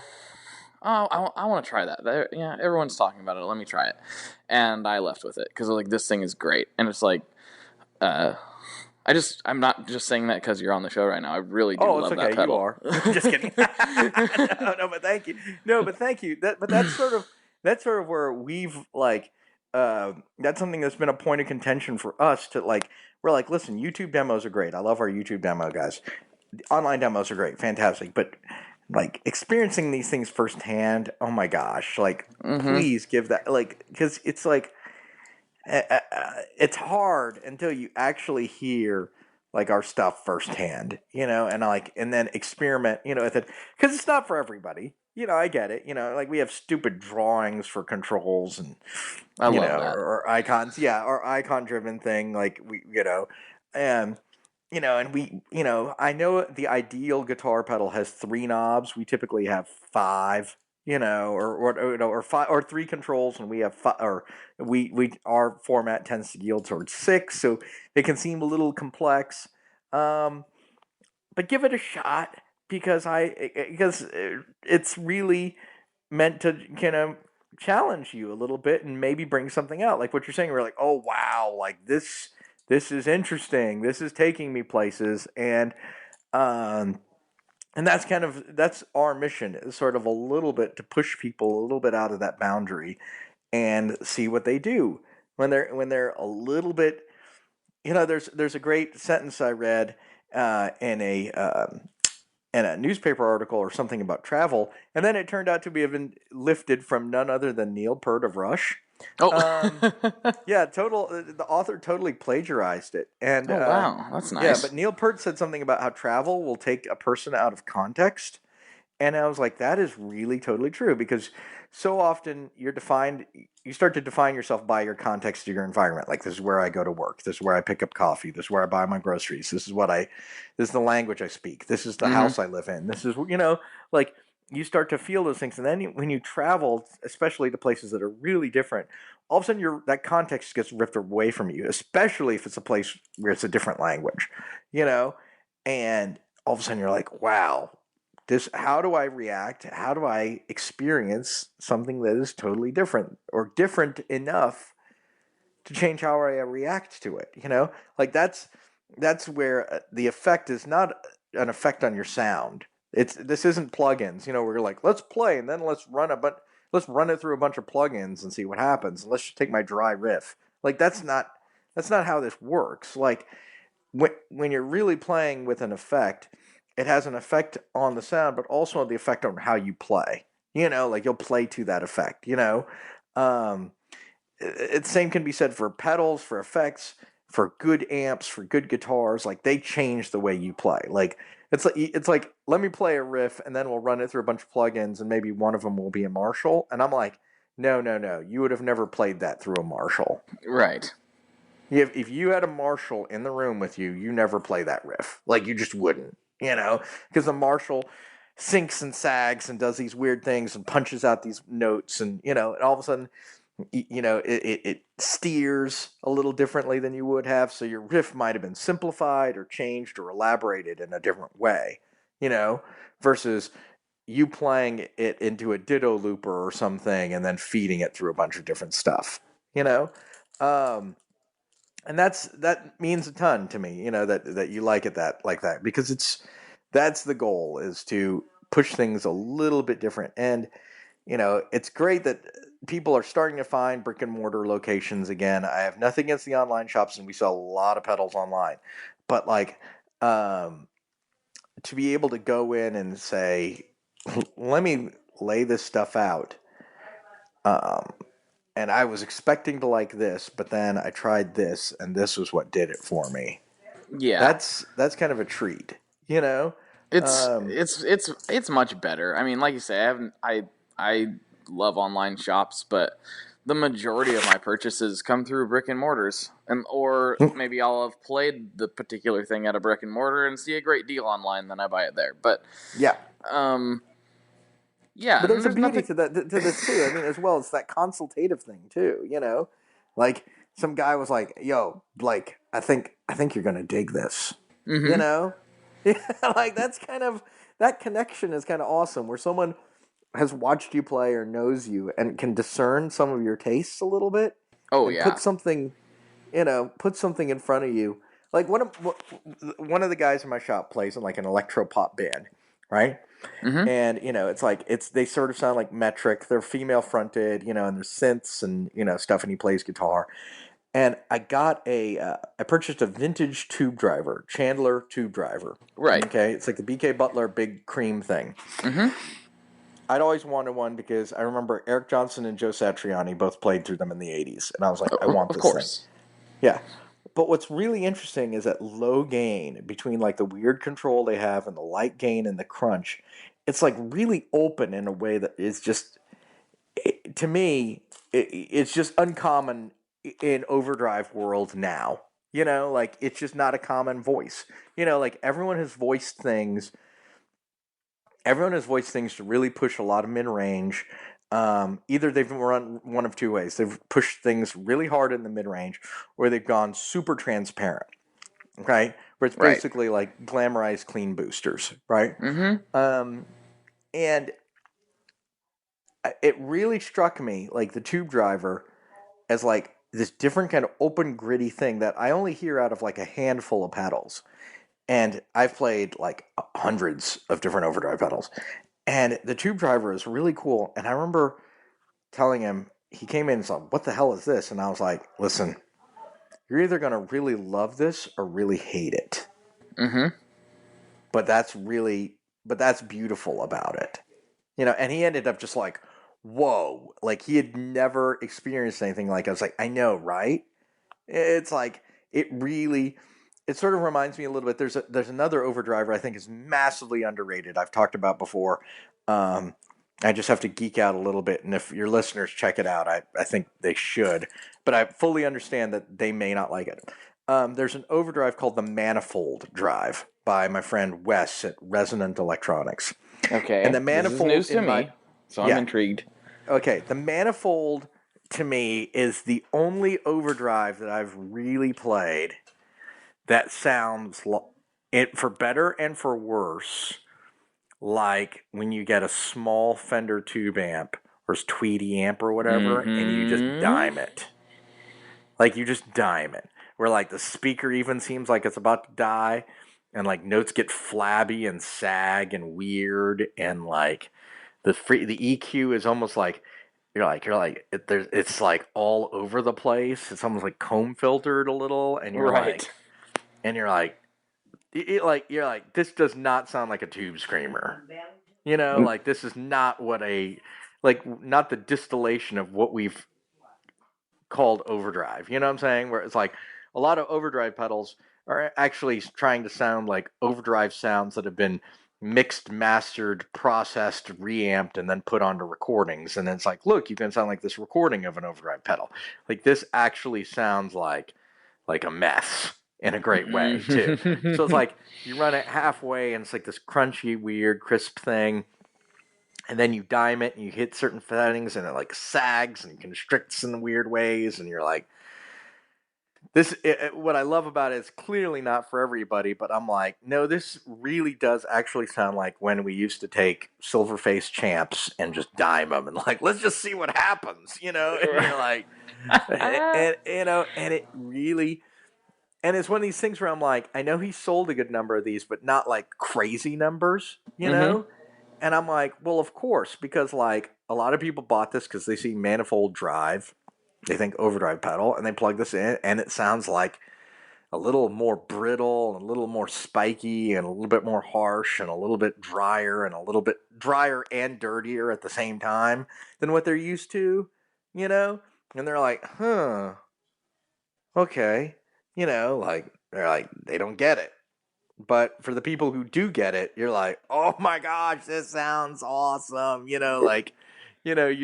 I want to try that. Everyone's talking about it. Let me try it. And I left with it because like this thing is great, and it's like, I'm not just saying that because you're on the show right now. I really do love that pedal. You are. Just kidding. No, but thank you. No, but thank you. That's sort of where we've like that's something that's been a point of contention for us to like. We're like, listen, YouTube demos are great. I love our YouTube demo guys. Online demos are great, fantastic. But like experiencing these things firsthand, oh my gosh! Like, please give that like because it's like it's hard until you actually hear like our stuff firsthand, and like and then experiment, with it because it's not for everybody. I get it. Like we have stupid drawings for controls and I love that. or icons, yeah, or icon driven thing like and and I know the ideal guitar pedal has 3 knobs. We typically have 5, or 5 or 3 controls, and we have 5, or we our format tends to yield towards 6, so it can seem a little complex. But give it a shot because it's really meant to kind of challenge you a little bit and maybe bring something out like what you're saying. We're like, oh wow, like this is interesting. This is taking me places, um, and that's our mission is sort of a little bit to push people a little bit out of that boundary and see what they do when they're a little bit. There's a great sentence I read in a newspaper article or something about travel, and then it turned out to be even lifted from none other than Neil Peart of Rush. Oh, Yeah, the author totally plagiarized it, and oh wow, that's yeah, nice. but Neil Peart said something about how travel will take a person out of context, and I was like, that is really totally true because so often you start to define yourself by your context of your environment. Like this is where I go to work, this is where I pick up coffee, this is where I buy my groceries, this is the language I speak, this is the house I live in, this is like you start to feel those things, and then when you travel, especially to places that are really different, all of a sudden that context gets ripped away from you, especially if it's a place where it's a different language, and all of a sudden you're like, wow, how do I react? How do I experience something that is totally different or different enough to change how I react to it? Like that's where the effect is not an effect on your sound. This isn't plugins, where you're like, let's play and then let's run it through a bunch of plugins and see what happens. Let's just take my dry riff. Like that's not how this works. Like when you're really playing with an effect, it has an effect on the sound, but also the effect on how you play. Like you'll play to that effect. Um, same can be said for pedals, for effects, for good amps, for good guitars. Like they change the way you play. Like it's like let me play a riff and then we'll run it through a bunch of plugins and maybe one of them will be a Marshall. And I'm like, no, you would have never played that through a Marshall. Right. If you had a Marshall in the room with you, you never play that riff. Like you just wouldn't, because the Marshall sinks and sags and does these weird things and punches out these notes, and and all of a sudden, it steers a little differently than you would have. So your riff might have been simplified or changed or elaborated in a different way, versus you playing it into a ditto looper or something and then feeding it through a bunch of different stuff, and that means a ton to me, that you like it like that, because that's the goal, is to push things a little bit different. And it's great that people are starting to find brick and mortar locations again. I have nothing against the online shops, and we sell a lot of pedals online, but like to be able to go in and say, let me lay this stuff out, and I was expecting to like this, but then I tried this, and this was what did it for me. Yeah. That's kind of a treat, you know. It's it's much better. I mean, like you say, I love online shops, but the majority of my purchases come through brick and mortars, or maybe I'll have played the particular thing at a brick and mortar and see a great deal online, then I buy it there. But yeah, yeah, but there's a beauty nothing. to this too. I mean, as well, it's that consultative thing too. Like some guy was like, "Yo, Blake, I think you're gonna dig this." Mm-hmm. You know, yeah, like that connection is kind of awesome. Where someone has watched you play or knows you and can discern some of your tastes a little bit. Oh and yeah. put something in front of you. Like one of the guys in my shop plays in like an electro pop band, right? Mm-hmm. And it's like they sort of sound like metric. They're female fronted, and there's synths and stuff, and he plays guitar. And I purchased a vintage tube driver, Chandler tube driver. Right. Okay, it's like the BK Butler big cream thing. Mm-hmm. I'd always wanted one because I remember Eric Johnson and Joe Satriani both played through them in the 80s. And I was like, I want Of this course. thing. Yeah. But what's really interesting is that low gain between like the weird control they have and the light gain and the crunch. It's like really open in a way that is just, to me, it's just uncommon in overdrive world now. Like it's just not a common voice. Like everyone has voiced things to really push a lot of mid-range. Either they've run one of two ways. They've pushed things really hard in the mid-range, or they've gone super transparent, okay? Where it's Right. basically like glamorized clean boosters, right? Mm-hmm. And it really struck me, like the tube driver, as like this different kind of open, gritty thing that I only hear out of like a handful of pedals. And I've played like hundreds of different overdrive pedals. And the tube driver is really cool. And I remember telling him, he came in and said, "What the hell is this?" And I was like, "Listen, you're either going to really love this or really hate it." Mm-hmm. But that's beautiful about it. And he ended up just like, whoa, like he had never experienced anything like it. I was like, I know, right? It's like, it sort of reminds me a little bit. There's another overdriver I think is massively underrated. I've talked about before. I just have to geek out a little bit, and if your listeners check it out, I think they should. But I fully understand that they may not like it. There's an overdrive called the Manifold Drive by my friend Wes at Resonant Electronics. Okay. And the Manifold this is news to me, so I'm intrigued. Okay, the Manifold to me is the only overdrive that I've really played that sounds it for better and for worse, like when you get a small Fender tube amp or Tweedy amp or whatever, and you just dime it. Like you just dime it. Where like the speaker even seems like it's about to die, and like notes get flabby and sag and weird, and like the EQ is almost like it's like all over the place. It's almost like comb filtered a little, and you're Right. you're like, this does not sound like a tube screamer. Like this is not not the distillation of what we've called overdrive. You know what I'm saying? Where it's like a lot of overdrive pedals are actually trying to sound like overdrive sounds that have been mixed, mastered, processed, reamped, and then put onto recordings. And then it's like, look, you can sound like this recording of an overdrive pedal. Like this actually sounds like a mess in a great way too. So it's like you run it halfway and it's like this crunchy, weird, crisp thing. And then you dime it and you hit certain settings and it like sags and constricts in weird ways. And you're like, what I love about it is clearly not for everybody, but I'm like, no, this really does actually sound like when we used to take Silverface champs and just dime them and like, let's just see what happens, And you're like, and it really, and it's one of these things where I'm like, I know he sold a good number of these, but not like crazy numbers, Mm-hmm. And I'm like, well, of course, because like a lot of people bought this because they see Manifold Drive, they think overdrive pedal, and they plug this in, and it sounds like a little more brittle, and a little more spiky, and a little bit more harsh, and a little bit drier, and a little bit drier and dirtier at the same time than what they're used to, And they're like, huh, okay, like they're like they don't get it. But for the people who do get it, you're like, oh my gosh, this sounds awesome. You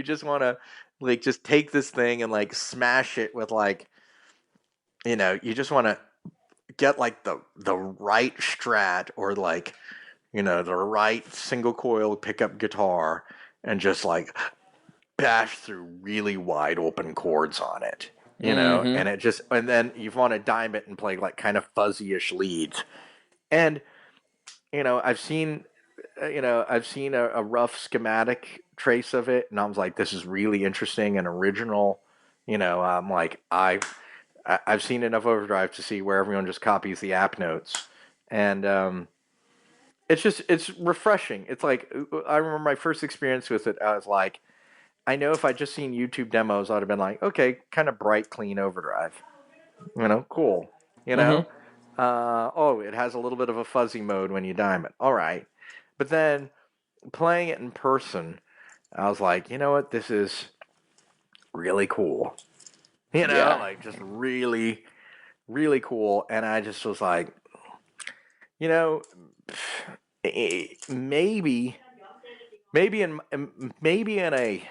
just want to like just take this thing and like smash it with like, you just want to get like the right Strat or like, the right single coil pickup guitar and just like bash through really wide open chords on it. Mm-hmm. And then you want to dime it and play like kind of fuzzy-ish leads. And I've seen a rough schematic trace of it, and I was like, this is really interesting and original. I'm like, I've seen enough overdrive to see where everyone just copies the app notes, and it's refreshing. It's like I remember my first experience with it. I was like, I know if I just seen YouTube demos, I'd have been like, okay, kind of bright, clean overdrive. Cool. You know, Mm-hmm. oh, it has a little bit of a fuzzy mode when you dime it. All right, but then playing it in person, I was like, you know what, this is really cool. Yeah. Like just really, really cool. And I just was like, you know, maybe, maybe in a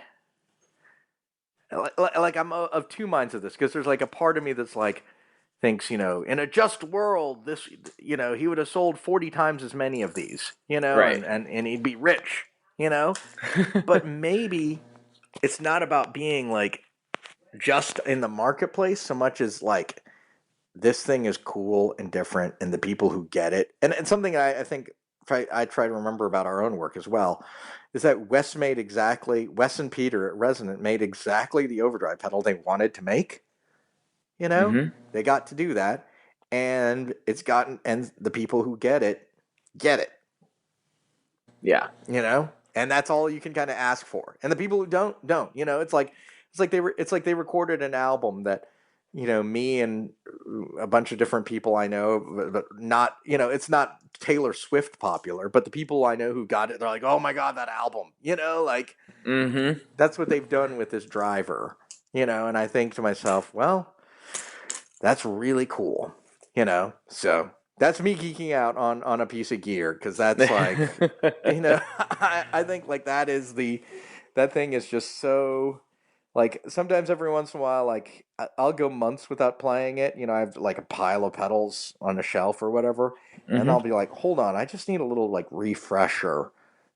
like I'm of two minds of this because there's like a part of me that's like thinks in a just world this he would have sold 40 times as many of these Right. and he'd be rich but maybe it's not about being like just in the marketplace so much as like this thing is cool and different and the people who get it and something I think I try to remember about our own work as well is that Wes and Peter at Resonant made exactly the overdrive pedal they wanted to make. Mm-hmm. They got to do that, and and the people who get it, get it. Yeah. And that's all you can kind of ask for. And the people who don't. It's like they recorded an album that, me and a bunch of different people I know, but not, it's not Taylor Swift popular, but the people I know who got it, they're like, oh my God, that album, like Mm-hmm. that's what they've done with this driver, and I think to myself, well, that's really cool, So that's me geeking out on a piece of gear because that's like, I think like that thing is just so like sometimes every once in a while like I'll go months without playing it. I have like a pile of pedals on a shelf or whatever, and I'll Mm-hmm. be like, hold on, I just need a little like refresher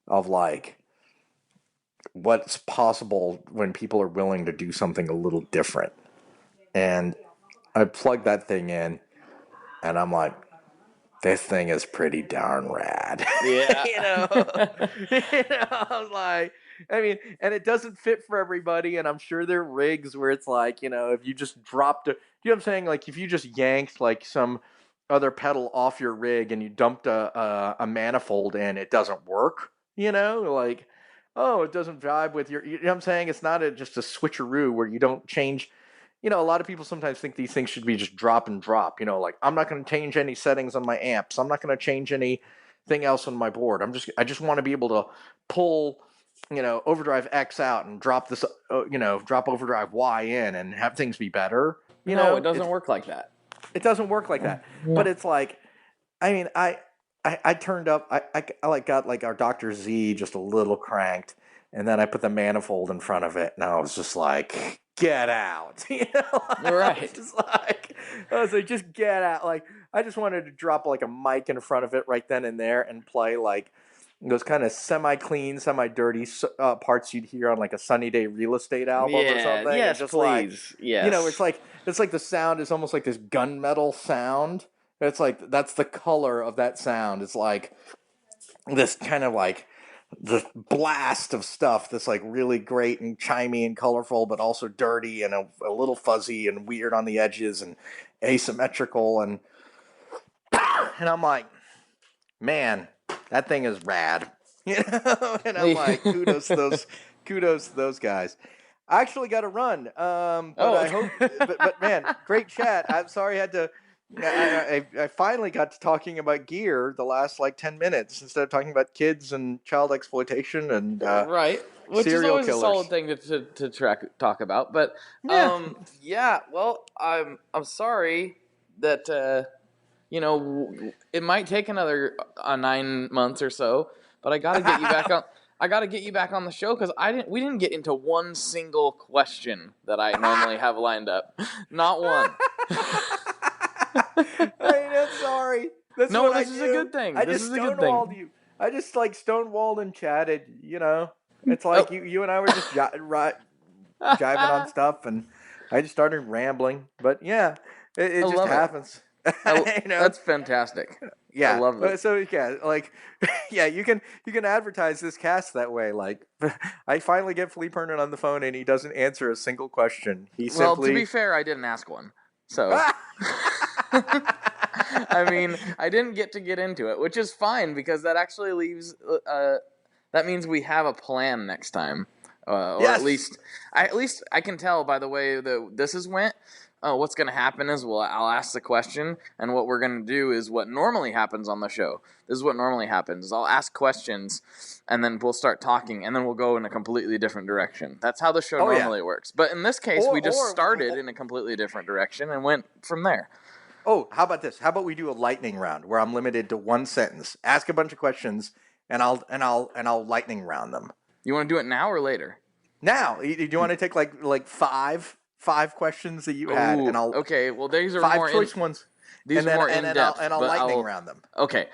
of like what's possible when people are willing to do something a little different. And I plug that thing in, and I'm like, this thing is pretty darn rad. Yeah. I was like, I mean, and it doesn't fit for everybody, and I'm sure there are rigs where it's like, if you just dropped what I'm saying? Like, if you just yanked like some other pedal off your rig and you dumped a manifold in, it doesn't work, like, oh, it doesn't vibe with you know what I'm saying? It's not just a switcheroo where you don't change. A lot of people sometimes think these things should be just drop and drop. Like I'm not going to change any settings on my amps. I'm not going to change anything else on my board. I just want to be able to pull, overdrive X out and drop this, drop overdrive Y in and have things be better. No, it doesn't work like that. It doesn't work like that. No. But it's like, I mean, I turned up. I like got like our Dr. Z just a little cranked, and then I put the manifold in front of it, and I was just like, get out. Right. I was like, just get out. Like, I just wanted to drop like a mic in front of it right then and there and play like those kind of semi-clean, semi-dirty parts you'd hear on like a Sunny Day Real Estate album or something. Yes, just please. like, Yes. it's like the sound is almost like this gunmetal sound. It's like that's the color of that sound. It's like this kind of like the blast of stuff that's like really great and chimey and colorful, but also dirty and a little fuzzy and weird on the edges and asymmetrical and I'm like, man, that thing is rad, And I'm like, kudos to those guys. I actually got to run, but I hope. But man, great chat. I'm sorry I had to. I finally got to talking about gear the last like 10 minutes instead of talking about kids and child exploitation and right, which is serial always killers. a solid thing to talk about. But yeah. Well, I'm sorry that it might take another 9 months or so, but I got to get you back on. I got to get you back on the show because we didn't get into one single question that I normally have lined up. Not one. I'm sorry. That's No, what this I is do. a good thing. I This just is a good stonewalled thing. you. I just like stonewalled and chatted. It's like you and I were just jiving on stuff, and I just started rambling. But yeah, it just happens. That's fantastic. Yeah. I love this. So yeah, like, yeah, you can advertise this cast that way. Like, I finally get Philippe Herndon on the phone, and he doesn't answer a single question. He simply. To be fair, I didn't ask one. So. I mean, I didn't get into it, which is fine because that actually leaves. That means we have a plan next time, or Yes. at least I can tell by the way that this has went. What's going to happen is I'll ask the question, and what we're going to do is what normally happens on the show. This is what normally happens. Is I'll ask questions, and then we'll start talking, and then we'll go in a completely different direction. That's how the show normally works. But in this case, we just started in a completely different direction and went from there. Oh, how about this? How about we do a lightning round where I'm limited to one sentence? Ask a bunch of questions, and I'll lightning round them. You want to do it now or later? Now, do you want to take like five questions that you had, and I'll okay. Well, these are five more choice ones. These are more in depth, and I'll lightning round them. Okay.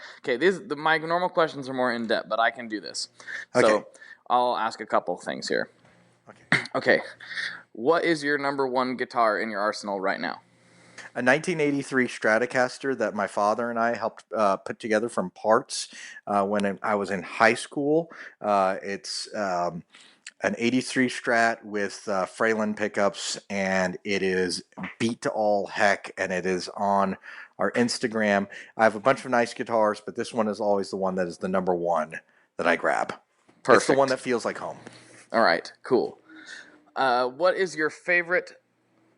My normal questions are more in depth, but I can do this. Okay. So I'll ask a couple things here. Okay. Okay. What is your number one guitar in your arsenal right now? A 1983 Stratocaster that my father and I helped put together from parts when I was in high school. It's an 83 Strat with Fralin pickups, and it is beat to all heck, and it is on our Instagram. I have a bunch of nice guitars, but this one is always the one that is the number one that I grab. Perfect. It's the one that feels like home. All right, cool. What is your favorite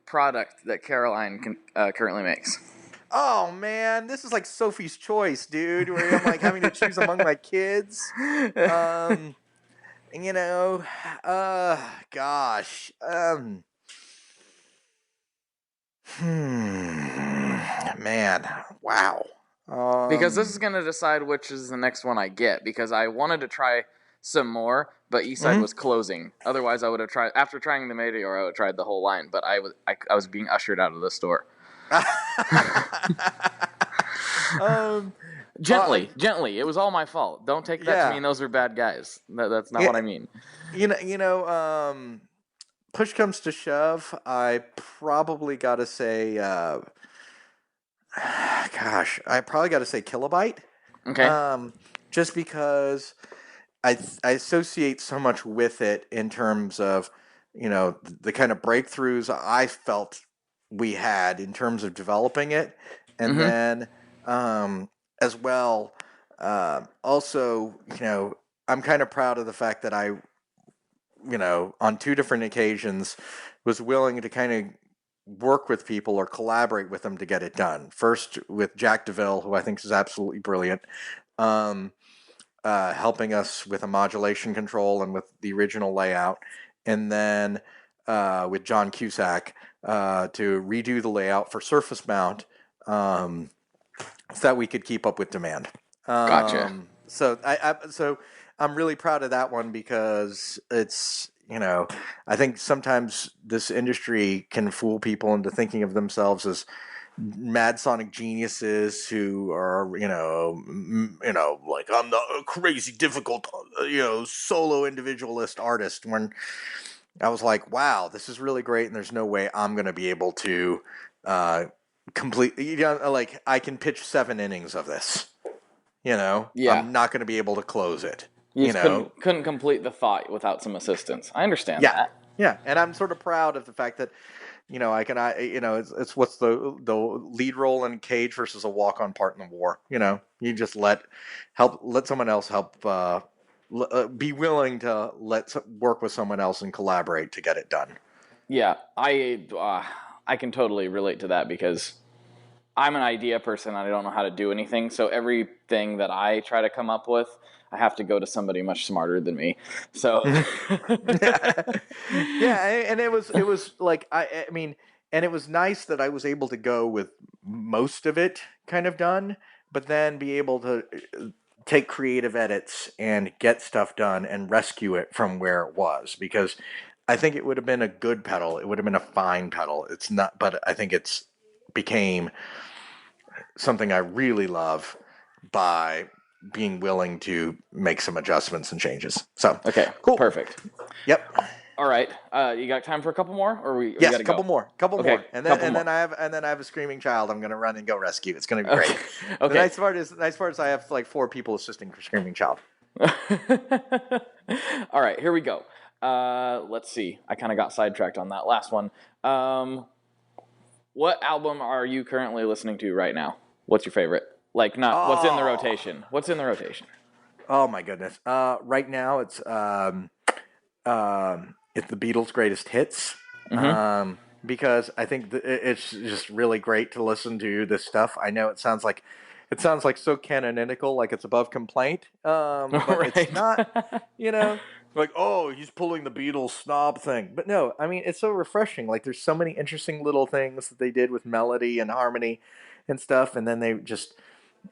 product that Caroline currently makes? Oh man, this is like Sophie's Choice, dude, where I'm like having to choose among my kids. Gosh. Man, wow. Because this is going to decide which is the next one I get, because I wanted to try some more, but Eastside was closing. Otherwise, I would have tried, after trying the Meteor, I would have tried the whole line, but I was being ushered out of the store. Gently. It was all my fault. Don't take that to mean those are bad guys. That's not what I mean. Push comes to shove, I probably got to say, I probably got to say Kilobyte. Okay. Just because I associate so much with it in terms of, the kind of breakthroughs I felt we had in terms of developing it. And then, as well, also, I'm kind of proud of the fact that I, on two different occasions was willing to kind of work with people or collaborate with them to get it done. First with Jack DeVille, who I think is absolutely brilliant, helping us with a modulation control and with the original layout. And then with John Cusack to redo the layout for surface mount so that we could keep up with demand. Gotcha. So I'm really proud of that one because it's, I think sometimes this industry can fool people into thinking of themselves as mad sonic geniuses who are, like I'm the crazy difficult, solo individualist artist, when I was like, wow, this is really great. And there's no way I'm going to be able to complete, like I can pitch 7 innings of this, Yeah. I'm not going to be able to close it. You couldn't complete the thought without some assistance. I understand that. Yeah, and I'm sort of proud of the fact that, it's what's the lead role in Cage versus a walk-on part in the war. You just let someone else help. Be willing to work with someone else and collaborate to get it done. Yeah, I can totally relate to that because I'm an idea person and I don't know how to do anything. So everything that I try to come up with, I have to go to somebody much smarter than me. So and it was like I mean, and it was nice that I was able to go with most of it kind of done, but then be able to take creative edits and get stuff done and rescue it from where it was, because I think it would have been a good pedal. It would have been a fine pedal. It's not, but I think it's became something I really love by being willing to make some adjustments and changes. So okay, cool, perfect. Yep. All right, you got time for a couple more, or we yes, gotta a couple go? more, and then I have a screaming child. I'm gonna run and go rescue. It's gonna be great. Okay. The nice part is I have like 4 people assisting for screaming child. All right, here we go. Let's see. I kind of got sidetracked on that last one. What album are you currently listening to right now? What's your favorite? Like, not what's in the Oh, rotation. What's in the rotation? oh my goodness. Right now it's the Beatles' greatest hits. Mm-hmm. Because I think it's just really great to listen to this stuff. I know it sounds like so canonical, like it's above complaint. But it's Right. not. You know, like, oh, he's pulling the Beatles snob thing. But no, I mean, it's so refreshing. Like, there's so many interesting little things that they did with melody and harmony and stuff, and then they just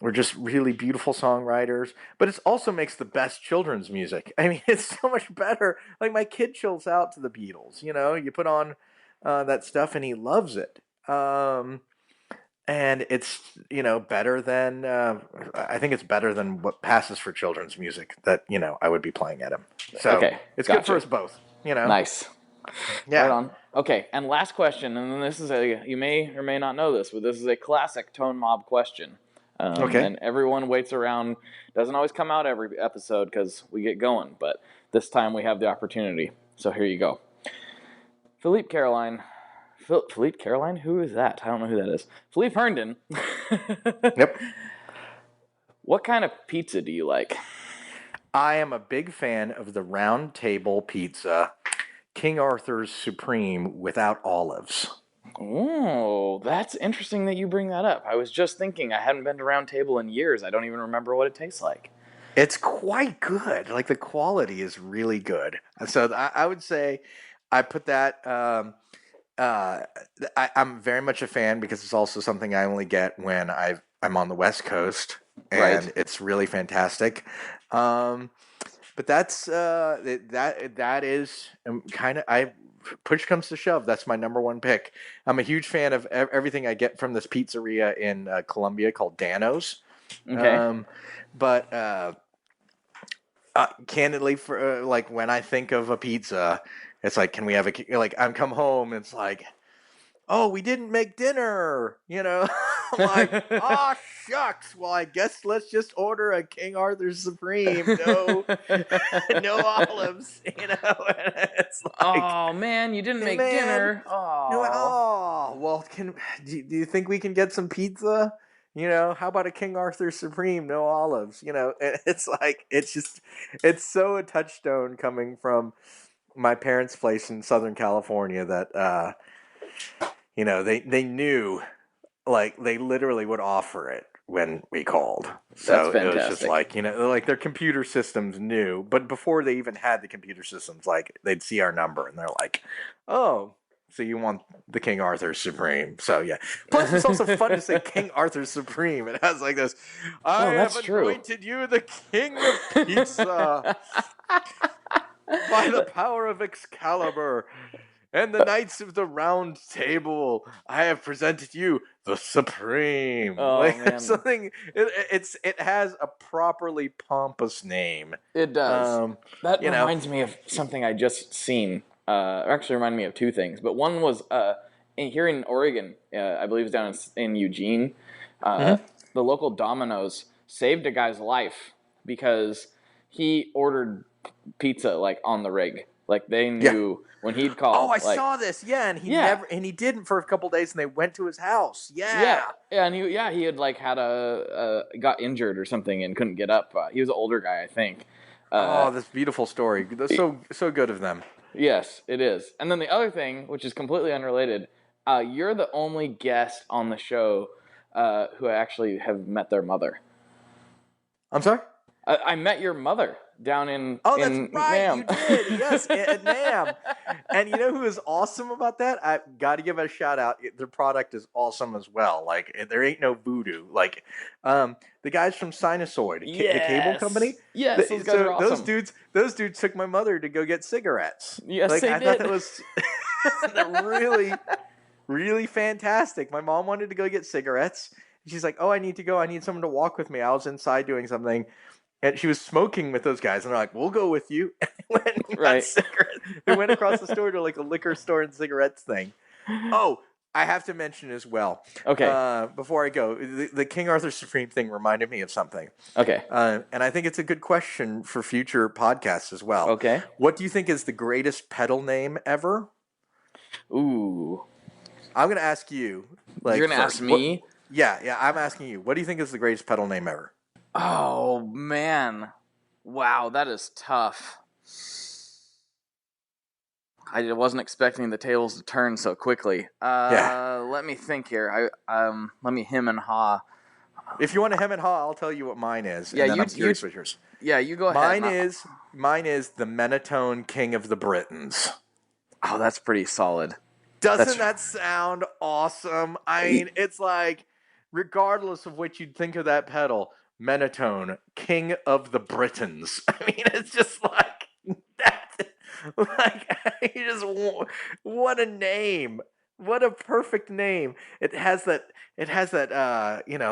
were just really beautiful songwriters. But it also makes the best children's music. I mean, it's so much better. Like, my kid chills out to the Beatles. You put on that stuff and he loves it. And it's better than I think it's better than what passes for children's music that I would be playing at him. So Okay, it's good gotcha. for us both. Nice. Yeah. Right on. Okay, and last question, and then this is you may or may not know this, but this is a classic Tone Mob question. Okay. And everyone waits around. Doesn't always come out every episode because we get going, but this time we have the opportunity. So here you go. Philippe Caroline. Philippe Caroline? Who is that? I don't know who that is. Philippe Herndon. Yep. What kind of pizza do you like? I am a big fan of the round table pizza, King Arthur's Supreme without olives. Oh, that's interesting that you bring that up. I was just thinking I hadn't been to Round Table in years. I don't even remember what it tastes like. It's quite good. Like, the quality is really good. So I would say I put that. I'm very much a fan because it's also something I only get when I'm on the West Coast, and Right. it's really fantastic. But that's that is kind of I push comes to shove. That's my number one pick. I'm a huge fan of everything I get from this pizzeria in Columbia called Dano's. Okay. But candidly, for like, when I think of a pizza, it's like, can we have I'm come home and it's like, oh, we didn't make dinner, I'm like, oh, shucks. Well, I guess let's just order a King Arthur's Supreme. No, no olives, And it's like, Oh, man, you didn't make man, dinner. no, Oh. oh, well, do you think we can get some pizza? How about a King Arthur Supreme, no olives? It's like, it's so a touchstone coming from my parents' place in Southern California that, they knew, like, they literally would offer it when we called. So That's it was just fantastic. like, like, their computer systems knew, but before they even had the computer systems, like, they'd see our number and they're like, oh, so you want the King Arthur Supreme. So yeah. Plus, it's also fun to say King Arthur Supreme. It has like this, I have that's true. anointed you the king of pizza by the power of Excalibur and the knights of the round table. I have presented you the Supreme. Oh, like, man. something. It has a properly pompous name. It does. That you know. reminds me of something I just seen. Actually, reminded me of two things. But one was here in Oregon. I believe it's down in Eugene. The local Domino's saved a guy's life because he ordered pizza like on the rig. Like, they knew when he'd called. Oh, I like, saw this. Yeah, and he Yeah. never, and he didn't for a couple days, and they went to his house. Yeah, and he had like had got injured or something and couldn't get up. He was an older guy, I think. Oh, this beautiful story. That's so good of them. Yes, it is. And then the other thing, which is completely unrelated, you're the only guest on the show who actually have met their mother. I'm sorry? I met your mother down in Oh, that's in right. NAMM. You did. Yes, at NAMM. And you know who is awesome about that? I got to give it a shout out. Their product is awesome as well. Like, there ain't no voodoo. Like, the guys from Sinusoid, the cable company. Yes, those guys are awesome. Those dudes took my mother to go get cigarettes. Yes, like, they I did. thought that was they're really, really fantastic. My mom wanted to go get cigarettes. She's like, oh, I need to go. I need someone to walk with me. I was inside doing something. And she was smoking with those guys, and they're like, "We'll go with you." And they went and got Right. cigarettes. They went across the store to like a liquor store and cigarettes thing. Oh, I have to mention as well. Okay. Before I go, the King Arthur Supreme thing reminded me of something. Okay. And I think it's a good question for future podcasts as well. Okay. What do you think is the greatest pedal name ever? Ooh. I'm going to ask you. You're gonna first. ask me? Yeah. I'm asking you. What do you think is the greatest pedal name ever? Oh man, wow, that is tough. I wasn't expecting the tables to turn so quickly. Yeah. Let me think here. Let me hem and haw. If you want to hem and haw, I'll tell you what mine is, and then I'm curious what yours. Yeah, you go ahead. Mine is the Menatone King of the Britons. Oh, that's pretty solid. Doesn't that sound awesome? I mean, it's like, regardless of what you'd think of that pedal, Menatone, King of the Britons. I mean, it's just like that. Like, what a name. What a perfect name. It has that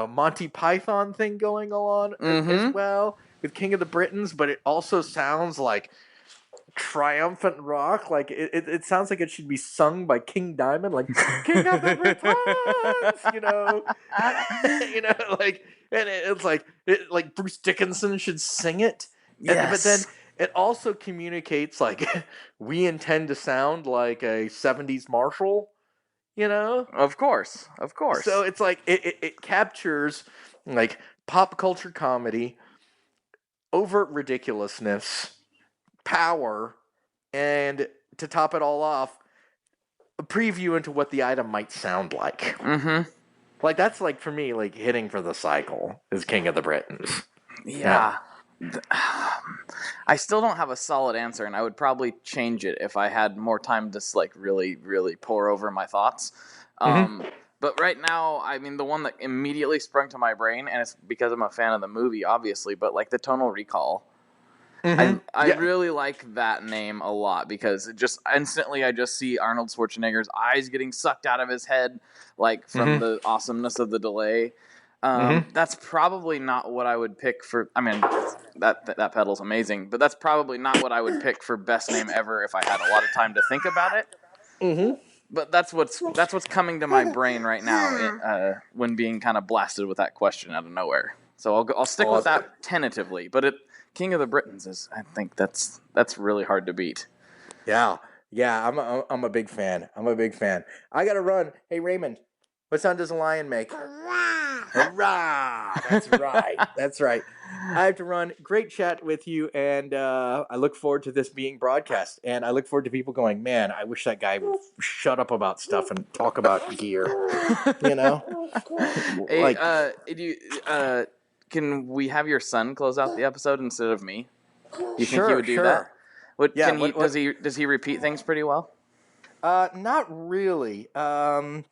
Monty Python thing going on as well with King of the Britons, but it also sounds like triumphant rock. Like it sounds like it should be sung by King Diamond, like King of the Britons, like, and it's like Bruce Dickinson should sing it. Yes. But then it also communicates like we intend to sound like a 70s Marshall, Of course. So it's like it captures like pop culture comedy, overt ridiculousness, power, and to top it all off, a preview into what the item might sound like. Mm-hmm. Like, that's like, for me, like hitting for the cycle is King of the Britons. Yeah. I still don't have a solid answer, and I would probably change it if I had more time to like really, really pour over my thoughts. But right now, I mean, the one that immediately sprung to my brain, and it's because I'm a fan of the movie, obviously, but like the Tonal Recall. I really like that name a lot because it just instantly I just see Arnold Schwarzenegger's eyes getting sucked out of his head, like from the awesomeness of the delay. That's probably not what I would pick for. I mean, that pedal's amazing, but that's probably not what I would pick for best name ever if I had a lot of time to think about it. But that's what's coming to my brain right now when being kind of blasted with that question out of nowhere. So I'll stick with that tentatively, but King of the Britons is, I think that's really hard to beat. Yeah. I'm a big fan. I gotta run. Hey Raymond, what sound does a lion make? Hurrah! That's right. I have to run. Great chat with you, and I look forward to this being broadcast. And I look forward to people going, man, I wish that guy would shut up about stuff and talk about gear. Hey, can we have your son close out the episode instead of me? You think he would do that? Does he repeat things pretty well? Not really. No,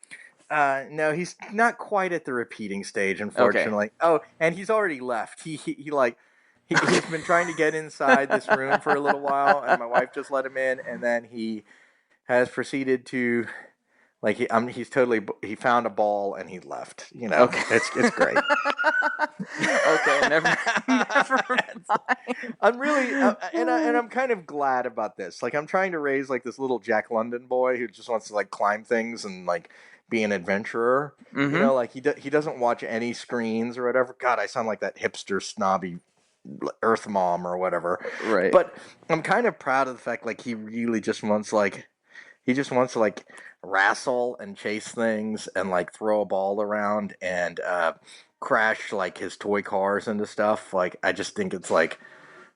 he's not quite at the repeating stage, unfortunately. Okay. Oh, and he's already left. He's been trying to get inside this room for a little while, and my wife just let him in, and then he has proceeded to, like, he found a ball and he left. Okay. It's great. Okay, never mind. I'm really, and I'm kind of glad about this. Like, I'm trying to raise like this little Jack London boy who just wants to like climb things and like be an adventurer. Like he doesn't watch any screens or whatever. God, I sound like that hipster snobby Earth mom or whatever. Right. But I'm kind of proud of the fact like he really just wants to like wrestle and chase things and like throw a ball around and crash like his toy cars into stuff. Like, I just think it's like,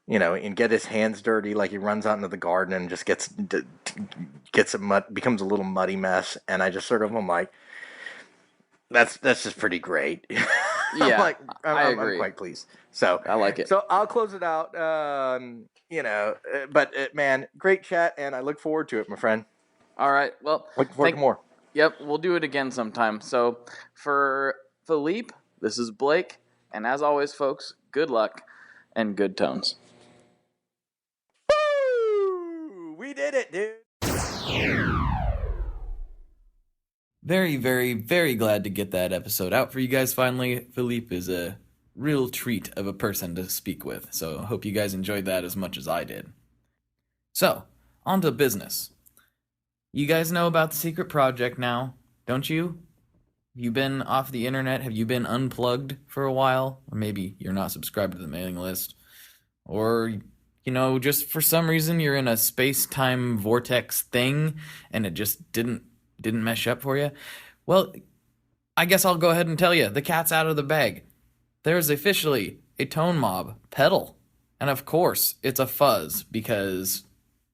and get his hands dirty. Like, he runs out into the garden and just becomes a little muddy mess. And I just I'm like, that's just pretty great. Yeah, I agree. I'm quite pleased. So I like it. So I'll close it out. But man, great chat, and I look forward to it, my friend. All right. Well, looking forward to more. Yep, we'll do it again sometime. So for Philippe, this is Blake, and as always, folks, good luck and good tones. Woo! We did it, dude. Very, very, very glad to get that episode out for you guys finally. Philippe is a real treat of a person to speak with, so I hope you guys enjoyed that as much as I did. So, on to business. You guys know about the secret project now, don't you? Have you been off the internet? Have you been unplugged for a while? Or maybe you're not subscribed to the mailing list. Or, just for some reason you're in a space-time vortex thing and it just didn't mesh up for you. Well, I guess I'll go ahead and tell you, the cat's out of the bag. There's officially a Tone Mob pedal. And of course, it's a fuzz because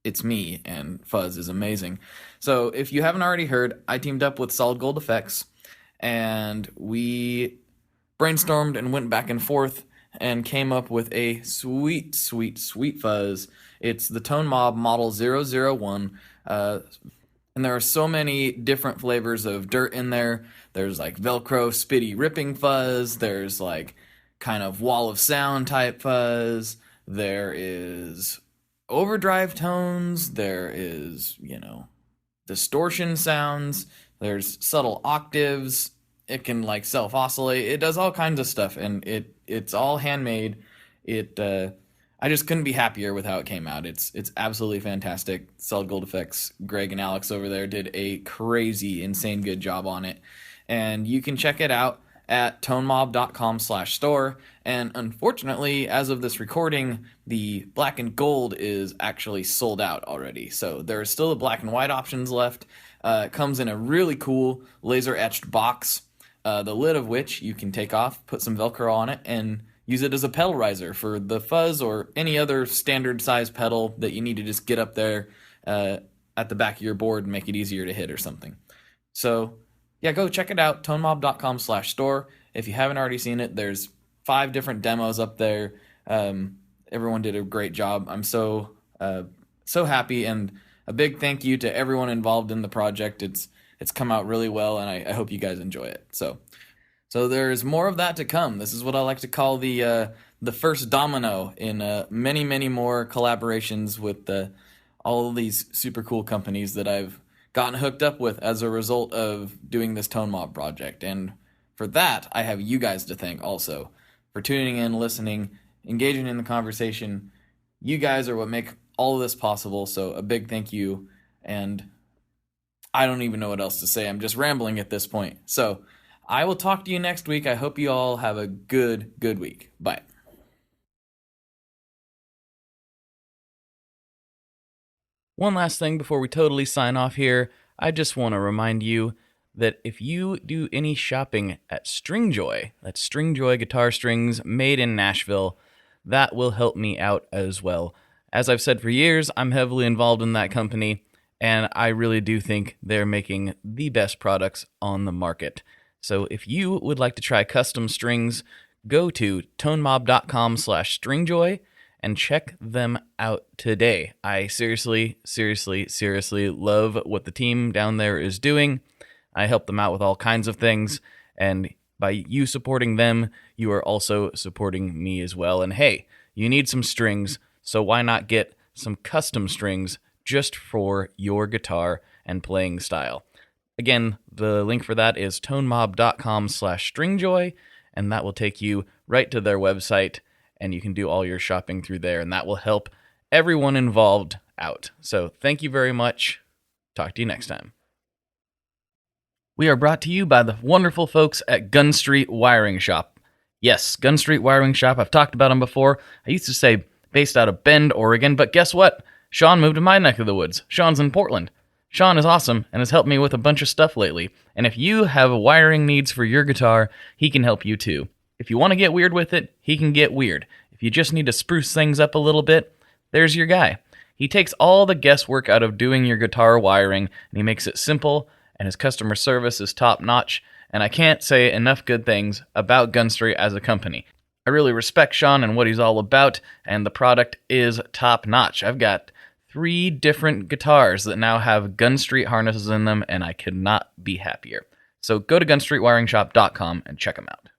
it's me and fuzz is amazing. So if you haven't already heard, I teamed up with Solid Gold Effects and we brainstormed and went back and forth and came up with a sweet, sweet, sweet fuzz. It's the Tone Mob Model 001. And there are so many different flavors of dirt in there. There's like Velcro spitty ripping fuzz. There's like kind of wall of sound type fuzz. There is overdrive tones. There is, distortion sounds. There's subtle octaves. It can like self-oscillate. It does all kinds of stuff, and it's all handmade. I just couldn't be happier with how it came out. It's absolutely fantastic. Solid Gold Effects, Greg and Alex over there did a crazy, insane good job on it. And you can check it out at tonemob.com/store. And unfortunately, as of this recording, the black and gold is actually sold out already. So there are still the black and white options left. It comes in a really cool laser etched box, the lid of which you can take off, put some Velcro on it, and use it as a pedal riser for the fuzz or any other standard size pedal that you need to just get up there at the back of your board and make it easier to hit or something. So yeah, go check it out, tonemob.com/store. If you haven't already seen it, there's 5 different demos up there. Everyone did a great job. I'm so happy, and a big thank you to everyone involved in the project. It's come out really well, and I hope you guys enjoy it. So there's more of that to come. This is what I like to call the first domino in many, many more collaborations with all of these super cool companies that I've gotten hooked up with as a result of doing this Tone Mob project. And for that, I have you guys to thank also for tuning in, listening, engaging in the conversation. You guys are what make all of this possible, so a big thank you. And I don't even know what else to say. I'm just rambling at this point. So I will talk to you next week. I hope you all have a good week. Bye. One last thing before we totally sign off here. I just want to remind you that if you do any shopping at Stringjoy, that's Stringjoy guitar strings made in Nashville, that will help me out as well. As I've said for years, I'm heavily involved in that company, and I really do think they're making the best products on the market. So if you would like to try custom strings, go to tonemob.com/stringjoy and check them out today. I seriously love what the team down there is doing. I help them out with all kinds of things, and by you supporting them, you are also supporting me as well. And hey, you need some strings, so why not get some custom strings just for your guitar and playing style? Again, the link for that is tonemob.com/stringjoy, and that will take you right to their website, and you can do all your shopping through there, and that will help everyone involved out. So thank you very much. Talk to you next time. We are brought to you by the wonderful folks at Gun Street Wiring Shop. Yes, Gun Street Wiring Shop. I've talked about them before. I used to say based out of Bend, Oregon, but guess what? Sean moved to my neck of the woods. Sean's in Portland. Sean is awesome and has helped me with a bunch of stuff lately. And if you have wiring needs for your guitar, he can help you too. If you want to get weird with it, he can get weird. If you just need to spruce things up a little bit, there's your guy. He takes all the guesswork out of doing your guitar wiring, and he makes it simple, and his customer service is top-notch, and I can't say enough good things about Gun Street as a company. I really respect Sean and what he's all about, and the product is top-notch. I've got 3 different guitars that now have Gun Street harnesses in them, and I could not be happier. So go to gunstreetwiringshop.com and check them out.